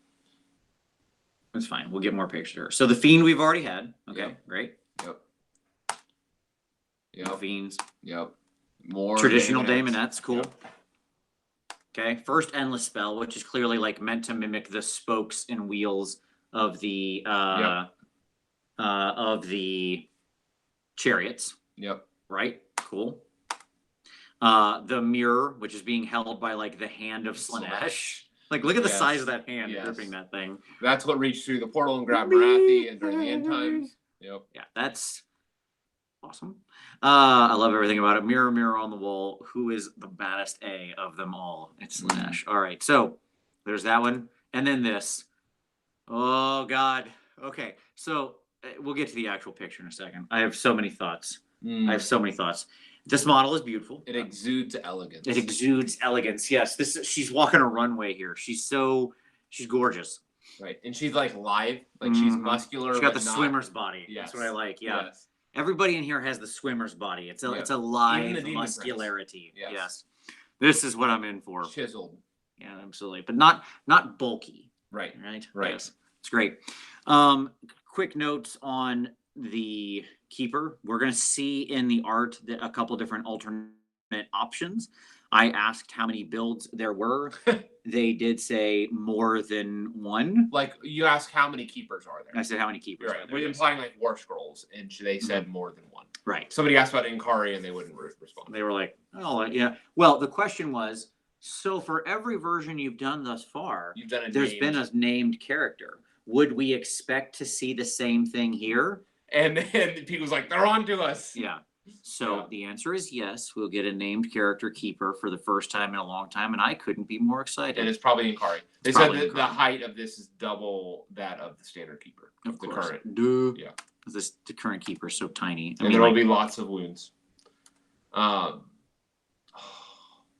That's fine. We'll get more pictures of her. So the Fiend we've already had. Okay, Yep. Great. Yep. Fiends. Yep. More traditional Daemonettes. Cool. Yep. Okay. First endless spell, which is clearly like meant to mimic the spokes and wheels of the chariots. Yep. Right. Cool. The mirror, which is being held by like the hand of Slaanesh. Like, look at the size of that hand gripping that thing. That's what reached through the portal and grabbed Marathi and during the end times. Yep. Yeah, that's awesome. I love everything about it. Mirror, mirror on the wall. Who is the baddest A of them all? It's Slaanesh. All right, so there's that one. And then this. Oh, God. Okay, so we'll get to the actual picture in a second. I have so many thoughts. This model is beautiful. It exudes elegance. It exudes elegance. Yes, she's walking a runway here. She's gorgeous. Right, and she's like lithe, like she's muscular. She's got the swimmer's body. Yes. That's what I like. Yeah. Yes. Everybody in here has the swimmer's body. It's a Yeah. it's a Even live the demon prince. muscularity. Yes. Yes. This is what I'm in for. Chiseled. Yeah, absolutely. But not bulky. Right. Right? Right. Yes. It's great. Quick notes on the keeper. We're gonna see in the art that a couple different alternate options. I asked how many builds there were. They did say more than one. Like you ask how many keepers are there? I said how many keepers Right. are there? We're implying like war scrolls, and they said more than one. Right. Somebody asked about Inkari, and they wouldn't respond. They were like, oh yeah. Well, the question was, so for every version you've done thus far, You've done there's been a named character. Would we expect to see the same thing here? and people's like, they're on to us. Yeah. So Yeah. the answer is yes. We'll get a named character keeper for the first time in a long time, and I couldn't be more excited. And it's probably Inkari. They It's said probably that the Inkari. height of this is double that of the standard keeper. Of the course. current. Duh. Yeah. The current keeper is so tiny. And there will be lots of wounds.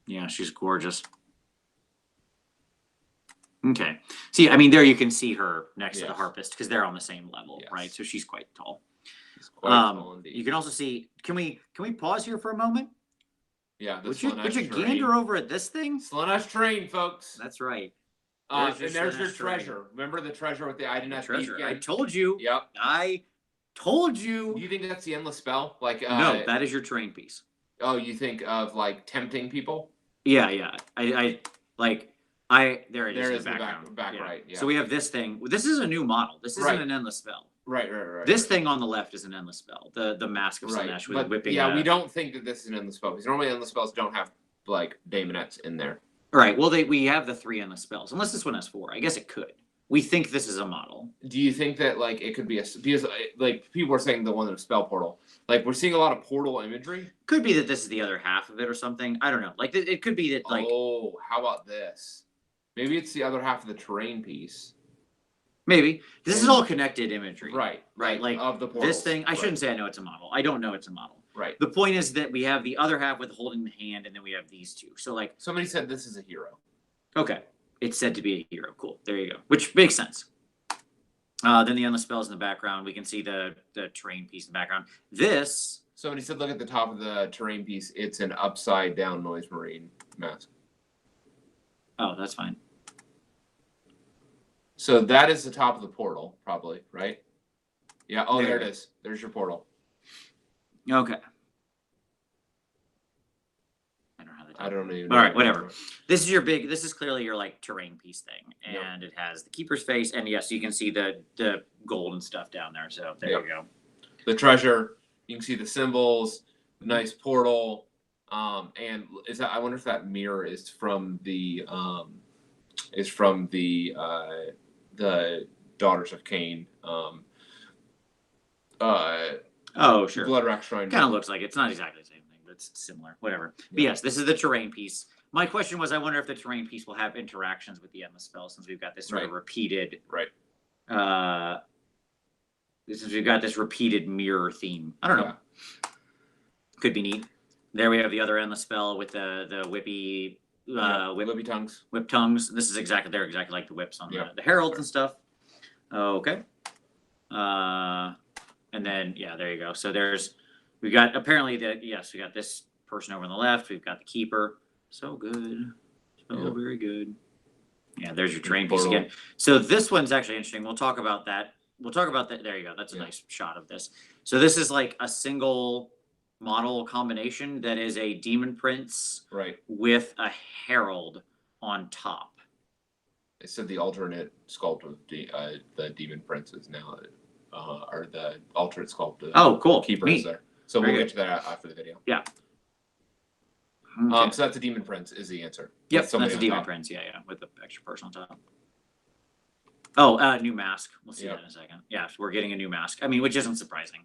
Yeah, she's gorgeous. Okay. See, I mean, there you can see her next to the Yes. harpist because they're on the same level, Yes. right? So she's quite tall. It's quite tall indeed. You can also see. Can we pause here for a moment? Yeah, the Would you Slaanesh terrain. gander over at this thing? Slaanesh terrain, folks. That's right. And There's there's your your Slaanesh terrain. treasure. Remember the treasure with the Ideneth Treasure. I beacon? told you. Yep. I told you. Do you think that's the endless spell? Like No, that is your terrain piece. Oh, you think of like tempting people? Yeah, yeah. I there it is. There in is the background. back right. Yeah. So we have this thing. This is a new model. This isn't Right. an endless spell. Right. This thing on the left is an endless spell. The mask of Slaanesh with But whipping. yeah, we don't think that this is an endless spell because normally endless spells don't have like daemonettes in there. All right. Well, we have the 3 endless spells. Unless this one has 4, I guess it could. We think this is a model. Do you think that like it could be because like people are saying the one of spell portal? Like we're seeing a lot of portal imagery. Could be that this is the other half of it or something. I don't know. Like it could be that like Oh, how about this? Maybe it's the other half of the terrain piece. maybe this is all connected imagery. Right. Like of the portals. this thing. I shouldn't say I know it's a model. I don't know it's a model. Right. The point is that we have the other half with holding the hand, and then we have these two. So like, Somebody said this is a hero. okay, it's said to be a hero. Cool. There you go. Which makes sense. Then the endless spells in the background. We can see the terrain piece in the background. This. Somebody said look at the top of the terrain piece. It's an upside down noise marine mask. Oh, that's fine. So that is the top of the portal, probably, right? Yeah. Oh, there it There. is. There's your portal. Okay. I don't have the. I don't even. All right, whatever. This is your big. This is clearly your like terrain piece thing, Yep. and it has the keeper's face, and yes, you can see the gold and stuff down there. So there Yep. you go. The treasure. You can see the symbols. The nice portal. And is that? I wonder if that mirror is from the Daughters of Cain. Oh, sure. Blood Rack Shrine. Kind of looks like it. It's not exactly the same thing, but it's similar. Whatever. But Yeah. yes, this is the terrain piece. My question was, I wonder if the terrain piece will have interactions with the endless spell, since we've got this sort of Right. repeated. Right. Since we've got this repeated mirror theme. I don't know. Yeah. Could be neat. There we have the other endless spell with the whippy Libby tongues. whip tongues. This is exactly like the whips on Yep. the heralds and stuff. Okay. And then yeah, there you go. So we got apparently we got this person over on the left. We've got the keeper. So good. So Yep. very good. Yeah, there's your terrain piece Portal. again. So this one's actually interesting. We'll talk about that. There you go. That's a Yeah. nice shot of this. So this is like a single model combination that is a demon prince Right. with a herald on top. It said the alternate sculpt of the demon princes now, or the alternate sculpt of Oh, cool. keepers Neat. there. So Very we'll good. get to that after the video. Okay. So that's a demon prince is the answer. Yep, With somebody that's a on demon top. prince. Yeah, with the extra person on top. Oh, new mask. We'll see Yep. that in a second. Yeah, so we're getting a new mask. I mean, which isn't surprising.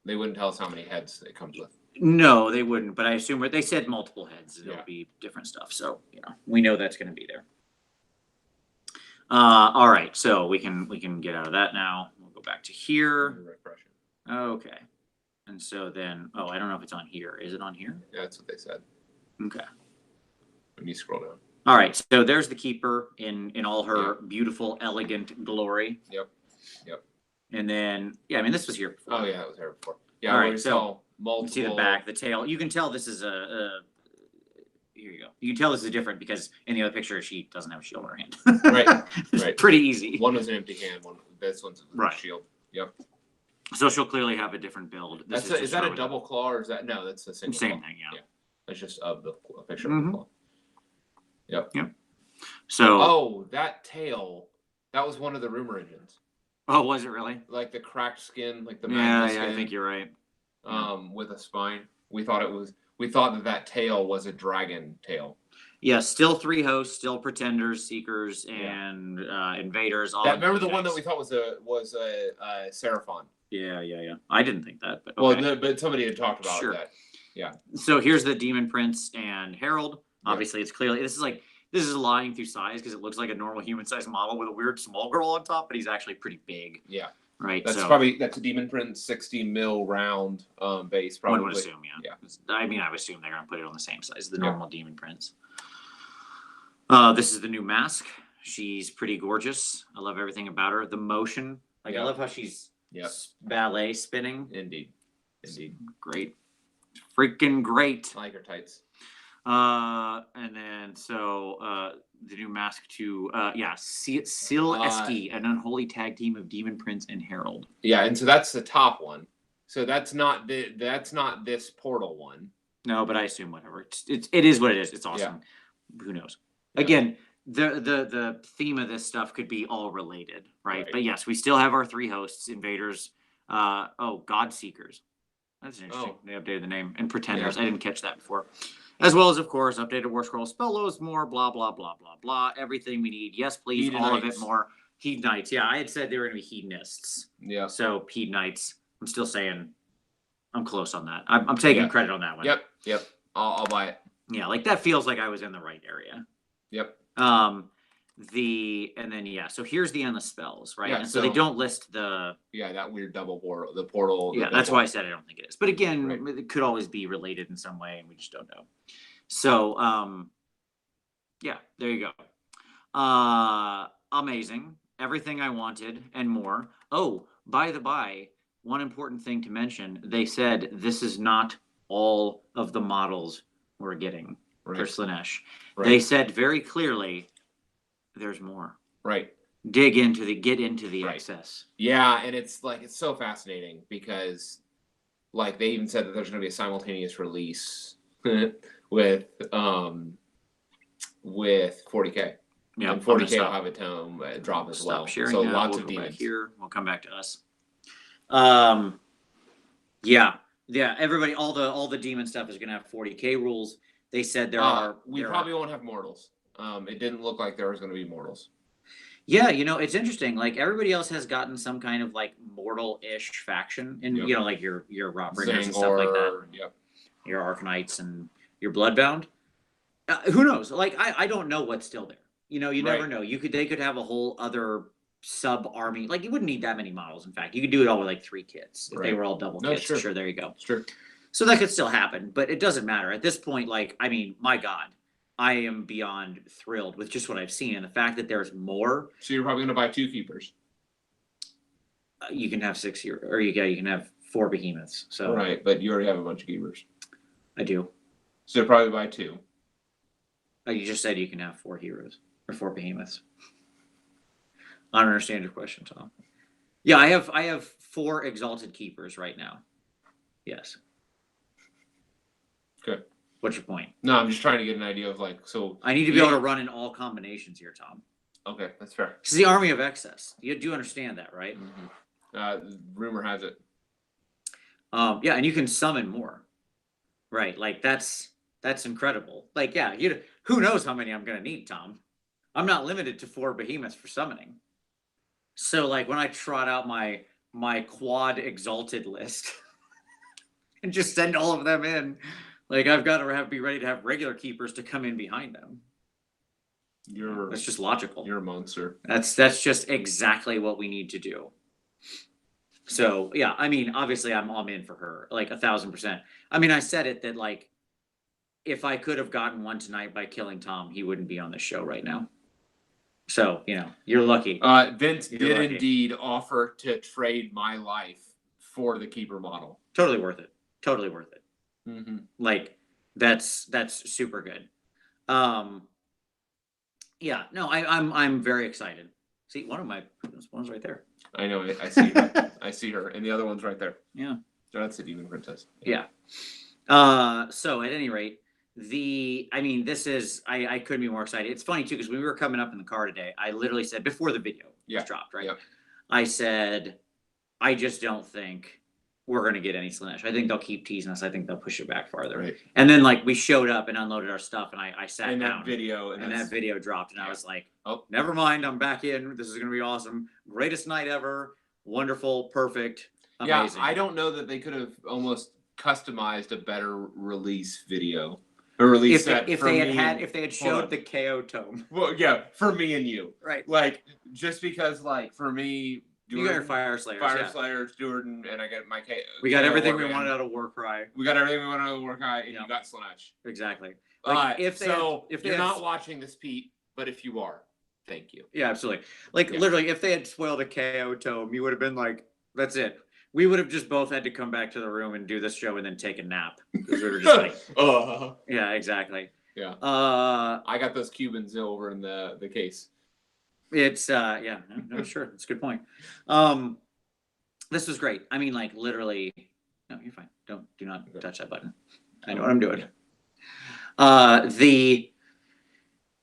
They wouldn't tell us how many heads it comes with. No, they wouldn't. But I assume they said multiple heads. It'll Yeah. be different stuff. So we know that's going to be there. All right, so we can get out of that now. We'll go back to here. Refresh it. Okay, and so then I don't know if it's on here. Is it on here? Yeah, that's what they said. Okay. When you scroll down. All right, so there's the keeper in all her beautiful, elegant glory. Yep. Yep. And then, yeah, I mean, this was here before. Oh yeah, that was there before. Yeah, All we right, so saw you multiple. can see the back, the tail. You can tell this is here you go. You can tell this is different because in the other picture, she doesn't have a shield in her hand. Right, It's right. pretty easy. One was an empty hand. This one's a Right. shield. Yep. So she'll clearly have a different build. Is that a double claw or is that no? That's a single. Same claw. thing, yeah. That's just a picture of the claw. Yep. Yep. So. Oh, that tail. That was one of the rumor engines. Oh, was it really? Like the cracked skin, like the yeah, skin. I think you're right. With a spine. We thought that tail was a dragon tail. Yeah, still 3 hosts, still pretenders, seekers, and invaders. All Remember the one that we thought was a Seraphon. Yeah. I didn't think that, but okay. Well, but somebody had talked about that. Yeah. So here's the Demon Prince and Herald. Obviously, it's clearly this is lying through size because it looks like a normal human-sized model with a weird small girl on top, but he's actually pretty big. Yeah. Right. That's a Demon Prince 60 mil round base. Probably. One would assume, yeah. I mean, I would assume they're gonna put it on the same size as the normal Demon Prince. This is the new mask. She's pretty gorgeous. I love everything about her. The motion, I love how she's ballet spinning. Indeed. Great. Freaking great. I like her tights. And then the new mask to Sylvaneth, an unholy tag team of Demon Prince and Herald. Yeah, and so that's the top one. So that's not this portal one. No, but I assume whatever. It is what it is. It's awesome. Yeah. Who knows? Yeah. Again, the theme of this stuff could be all related, right? But yes, we still have our 3 hosts, invaders, God Seekers. That's interesting. They updated the name. And pretenders. I didn't catch that before. As well as, of course, updated War Scroll spell loads, more, blah, blah, blah, blah, blah. Everything we need. Yes, please, all of it more. Hedonites. Yeah, I had said they were going to be hedonists. Yeah. So, Hedonites. I'm still saying I'm close on that. I'm taking credit on that one. Yep. I'll buy it. Yeah, like that feels like I was in the right area. Yep. So here's the endless spells, right? Yeah, and so they don't list that weird double portal, the portal. Yeah, that's why I said I don't think it is. But again, it could always be related in some way, and we just don't know. So, there you go. Amazing. Everything I wanted and more. Oh, by the by, one important thing to mention, they said this is not all of the models we're getting for Slaanesh. They said very clearly there's more. Right. Get into the excess. Yeah, and it's so fascinating because they even said that there's going to be a simultaneous release with 40K. Yeah, and 40K will have a tome drop as well. Sharing so now. lots we'll of demons. Back here. We'll come back to us. Everybody, all the demon stuff is going to have 40K rules. They said we probably won't have mortals. It didn't look like there was going to be mortals. Yeah, it's interesting. Everybody else has gotten some kind of mortal-ish faction, and your Rotbringers and stuff like that. Yep. Your Arcanites and your Bloodbound. Who knows? I don't know what's still there. You never know. They could have a whole other sub army. You wouldn't need that many models. In fact, you could do it all with 3 kits if they were all double kits. Sure, there you go. Sure. So that could still happen, but it doesn't matter at this point. My God. I am beyond thrilled with just what I've seen and the fact that there's more. So you're probably going to buy 2 keepers. You can have 6 here, or you can have 4 behemoths. So right, but you already have a bunch of keepers. I do. So probably buy 2. You just said you can have 4 heroes or 4 behemoths. I don't understand your question, Tom. Yeah, I have 4 exalted keepers right now. Yes. Okay. What's your point? No, I'm just trying to get an idea of so. I need to be able to run in all combinations here, Tom. Okay, that's fair. This is the army of excess. You do understand that, right? Mm-hmm. Rumor has it. Yeah, and you can summon more. Right, that's incredible. Who knows how many I'm gonna need, Tom? I'm not limited to 4 behemoths for summoning. So when I trot out my quad exalted list and just send all of them in. I've got to be ready to have regular keepers to come in behind them. That's just logical. You're a monster. That's just exactly what we need to do. So yeah, obviously I'm in for her 1,000%. I said it that if I could have gotten one tonight by killing Tom, he wouldn't be on the show right now. So, you know, you're lucky. Vince You're did lucky. indeed offer to trade my life for the keeper model. Totally worth it. Totally worth it. Mm-hmm. Like, that's super good. Yeah, no, I'm very excited. See, one of my one's right there. I know, I see her. I see her. And the other one's right there. Yeah. So that's the Demon Princess. Yeah. So at any rate, this is, I couldn't be more excited. It's funny too, because when we were coming up in the car today, I literally said, before the video was dropped, right? Yep. I said, I just don't think we're going to get any Slaanesh. I think they'll keep teasing us. I think they'll push it back farther. Right. And then like we showed up and unloaded our stuff, and I sat And down. that video. And that video dropped, and I was like, oh, never mind, I'm back in. This is going to be awesome. Greatest night ever. Wonderful, perfect, amazing. Yeah, I don't know that they could have almost customized a better release video. A release set if for they me had if they had showed the KO tome. Well, yeah, for me and you. Right. Like, just because, like, for me, you got your Fire Slayers. Fire Slayers, Jordan, and I got my KO. We got everything we warband. wanted out of Warcry. We got everything we wanted out of Warcry, and you got Slaanesh. Exactly. Like, if you're not watching this, Pete, but if you are, thank you. Yeah, absolutely. Like, literally, if they had spoiled a KO tome, you would have been like, that's it. We would have just both had to come back to the room and do this show and then take a nap. Because we were just like, yeah, exactly. Yeah. I got those Cubans over in the case. It's yeah, no, sure. That's a good point. This was great. I mean, like, literally, no, you're fine. Do not touch that button. I know what I'm doing.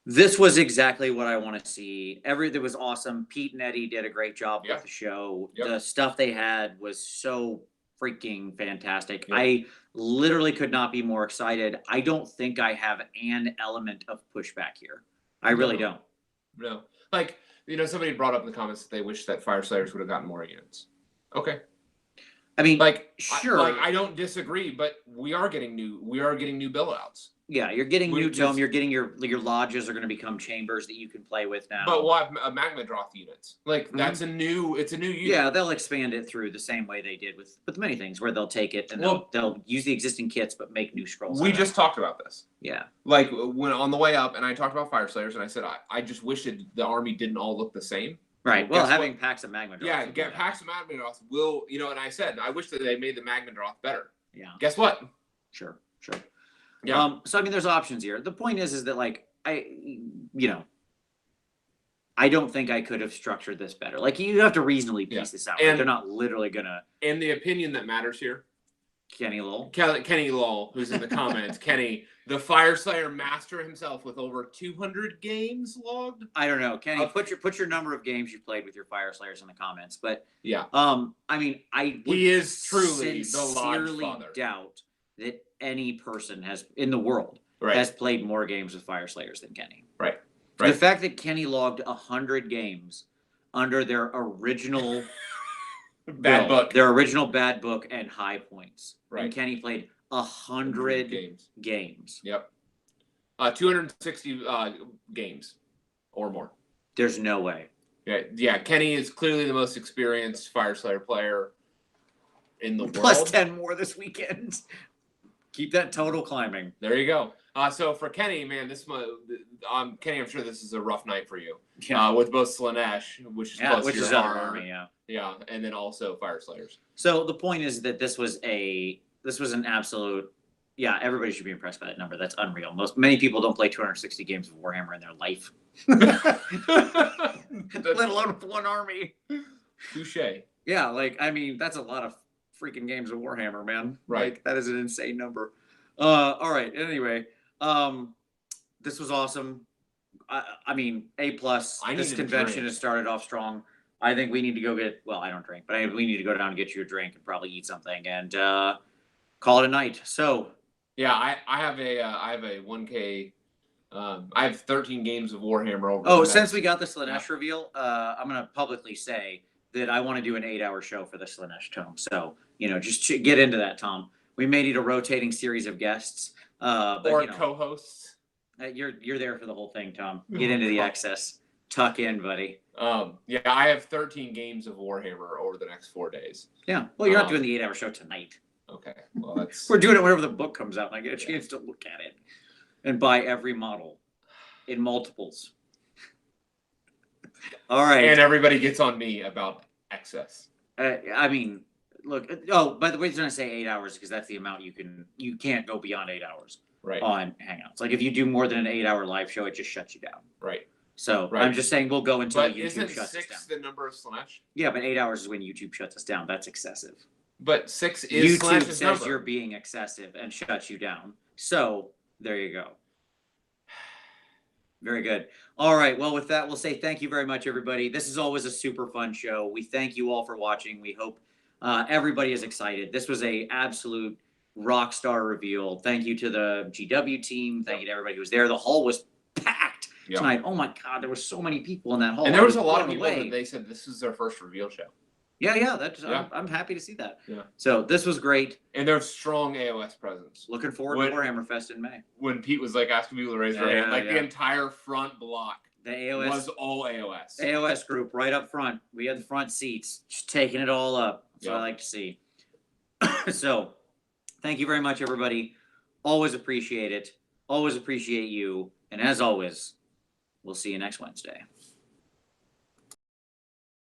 This was exactly what I want to see. Everything was awesome. Pete and Eddie did a great job with the show. Yep. The stuff they had was so freaking fantastic. Yep. I literally could not be more excited. I don't think I have an element of pushback here. I really don't. No. Like, you know, somebody brought up in the comments that they wish that Fire Slayers would have gotten more units. Okay. I mean, like, sure. I don't disagree, but we are getting new build outs. Yeah, you're getting new tome. You're getting your lodges are going to become chambers that you can play with now. But we'll have Magma Droth units. Like, that's a new unit. Yeah, they'll expand it through the same way they did with many things, where they'll take it and they'll use the existing kits but make new scrolls. We just talked about this. Yeah. Like, when on the way up, and I talked about Fire Slayers, and I said I just wish the army didn't all look the same. Right. Well, having packs of Magma Droth. Yeah, get packs of Magma Droth will, you know, and I said I wish that they made the Magma Droth better. Yeah. Guess what? Sure. Yeah. So I mean, there's options here. The point is that, like, I don't think I could have structured this better. Like, you have to reasonably piece this out. And they're not literally gonna. And the opinion that matters here, Kenny Lowell, who's in the comments, Kenny, the Fire Slayer master himself with over 200 games logged. I don't know, Kenny. Put your number of games you played with your Fire Slayers in the comments. But yeah, I mean, he is truly the Lodge Father. Doubt that any person in the world has played more games with Fire Slayers than Kenny. Right. The fact that Kenny logged 100 games under their original bad book, and high points. Right. And Kenny played 100 games. Yep. 260 games or more. There's no way. Yeah. Kenny is clearly the most experienced Fire Slayer player in the world. Plus 10 more this weekend. Keep that total climbing. There you go. So for Kenny, man, Kenny, I'm sure this is a rough night for you. Yeah. With both Slaanesh, which is close to your other army, yeah, and then also Fire Slayers. So the point is that this was an absolute. Yeah, everybody should be impressed by that number. That's unreal. Many people don't play 260 games of Warhammer in their life, let alone with one army. Touche. Yeah, like, I mean, that's a lot of freaking games of Warhammer, man. Right. Like, that is an insane number. All right. Anyway, this was awesome. I mean, A+. This convention has started off strong. I think we need to go get. Well, I don't drink, but we need to go down and get you a drink and probably eat something and call it a night. So. Yeah, I have a 1K. I have 13 games of Warhammer over. Oh, since we got the Slaanesh reveal, I'm gonna publicly say that I want to do an 8-hour show for the Slaanesh tome. So, just get into that, Tom. We may need a rotating series of guests, or co-hosts. You're there for the whole thing, Tom. Get into the excess. Tuck in, buddy. Yeah, I have 13 games of Warhammer over the next 4 days. Yeah. Well, you're not doing the 8-hour show tonight. Okay. Well, that's. We're doing it whenever the book comes out and I get a chance to look at it and buy every model in multiples. All right. And everybody gets on me about excess. I mean, look. Oh, by the way, I was going to say 8 hours because that's the amount you can't go beyond 8 hours Right. on Hangouts. Like if you do more than an 8-hour live show, it just shuts you down. Right. So Right. I'm just saying we'll go until But YouTube isn't shuts us 6 down. the number of Slaanesh? Yeah, but 8 hours is when YouTube shuts us down. That's excessive. But 6 is YouTube Slaanesh's says number. you're being excessive and shuts you down. So there you go. Very good. All right. Well, with that, we'll say thank you very much, everybody. This is always a super fun show. We thank you all for watching. We hope everybody is excited. This was a absolute rock star reveal. Thank you to the GW team. Thank you to everybody who was there. The hall was packed tonight. Oh my God, there were so many people in that hall. And there was a lot of people that they said this is their first reveal show. Yeah. I'm happy to see that. Yeah. So this was great. And there's strong AOS presence. Looking forward to Warhammer Fest in May. When Pete was like asking people to raise their hand, like the entire front block the AOS was all AOS. AOS group right up front. We had the front seats, just taking it all up. That's what I like to see. So, thank you very much, everybody. Always appreciate it. Always appreciate you. And as always, we'll see you next Wednesday.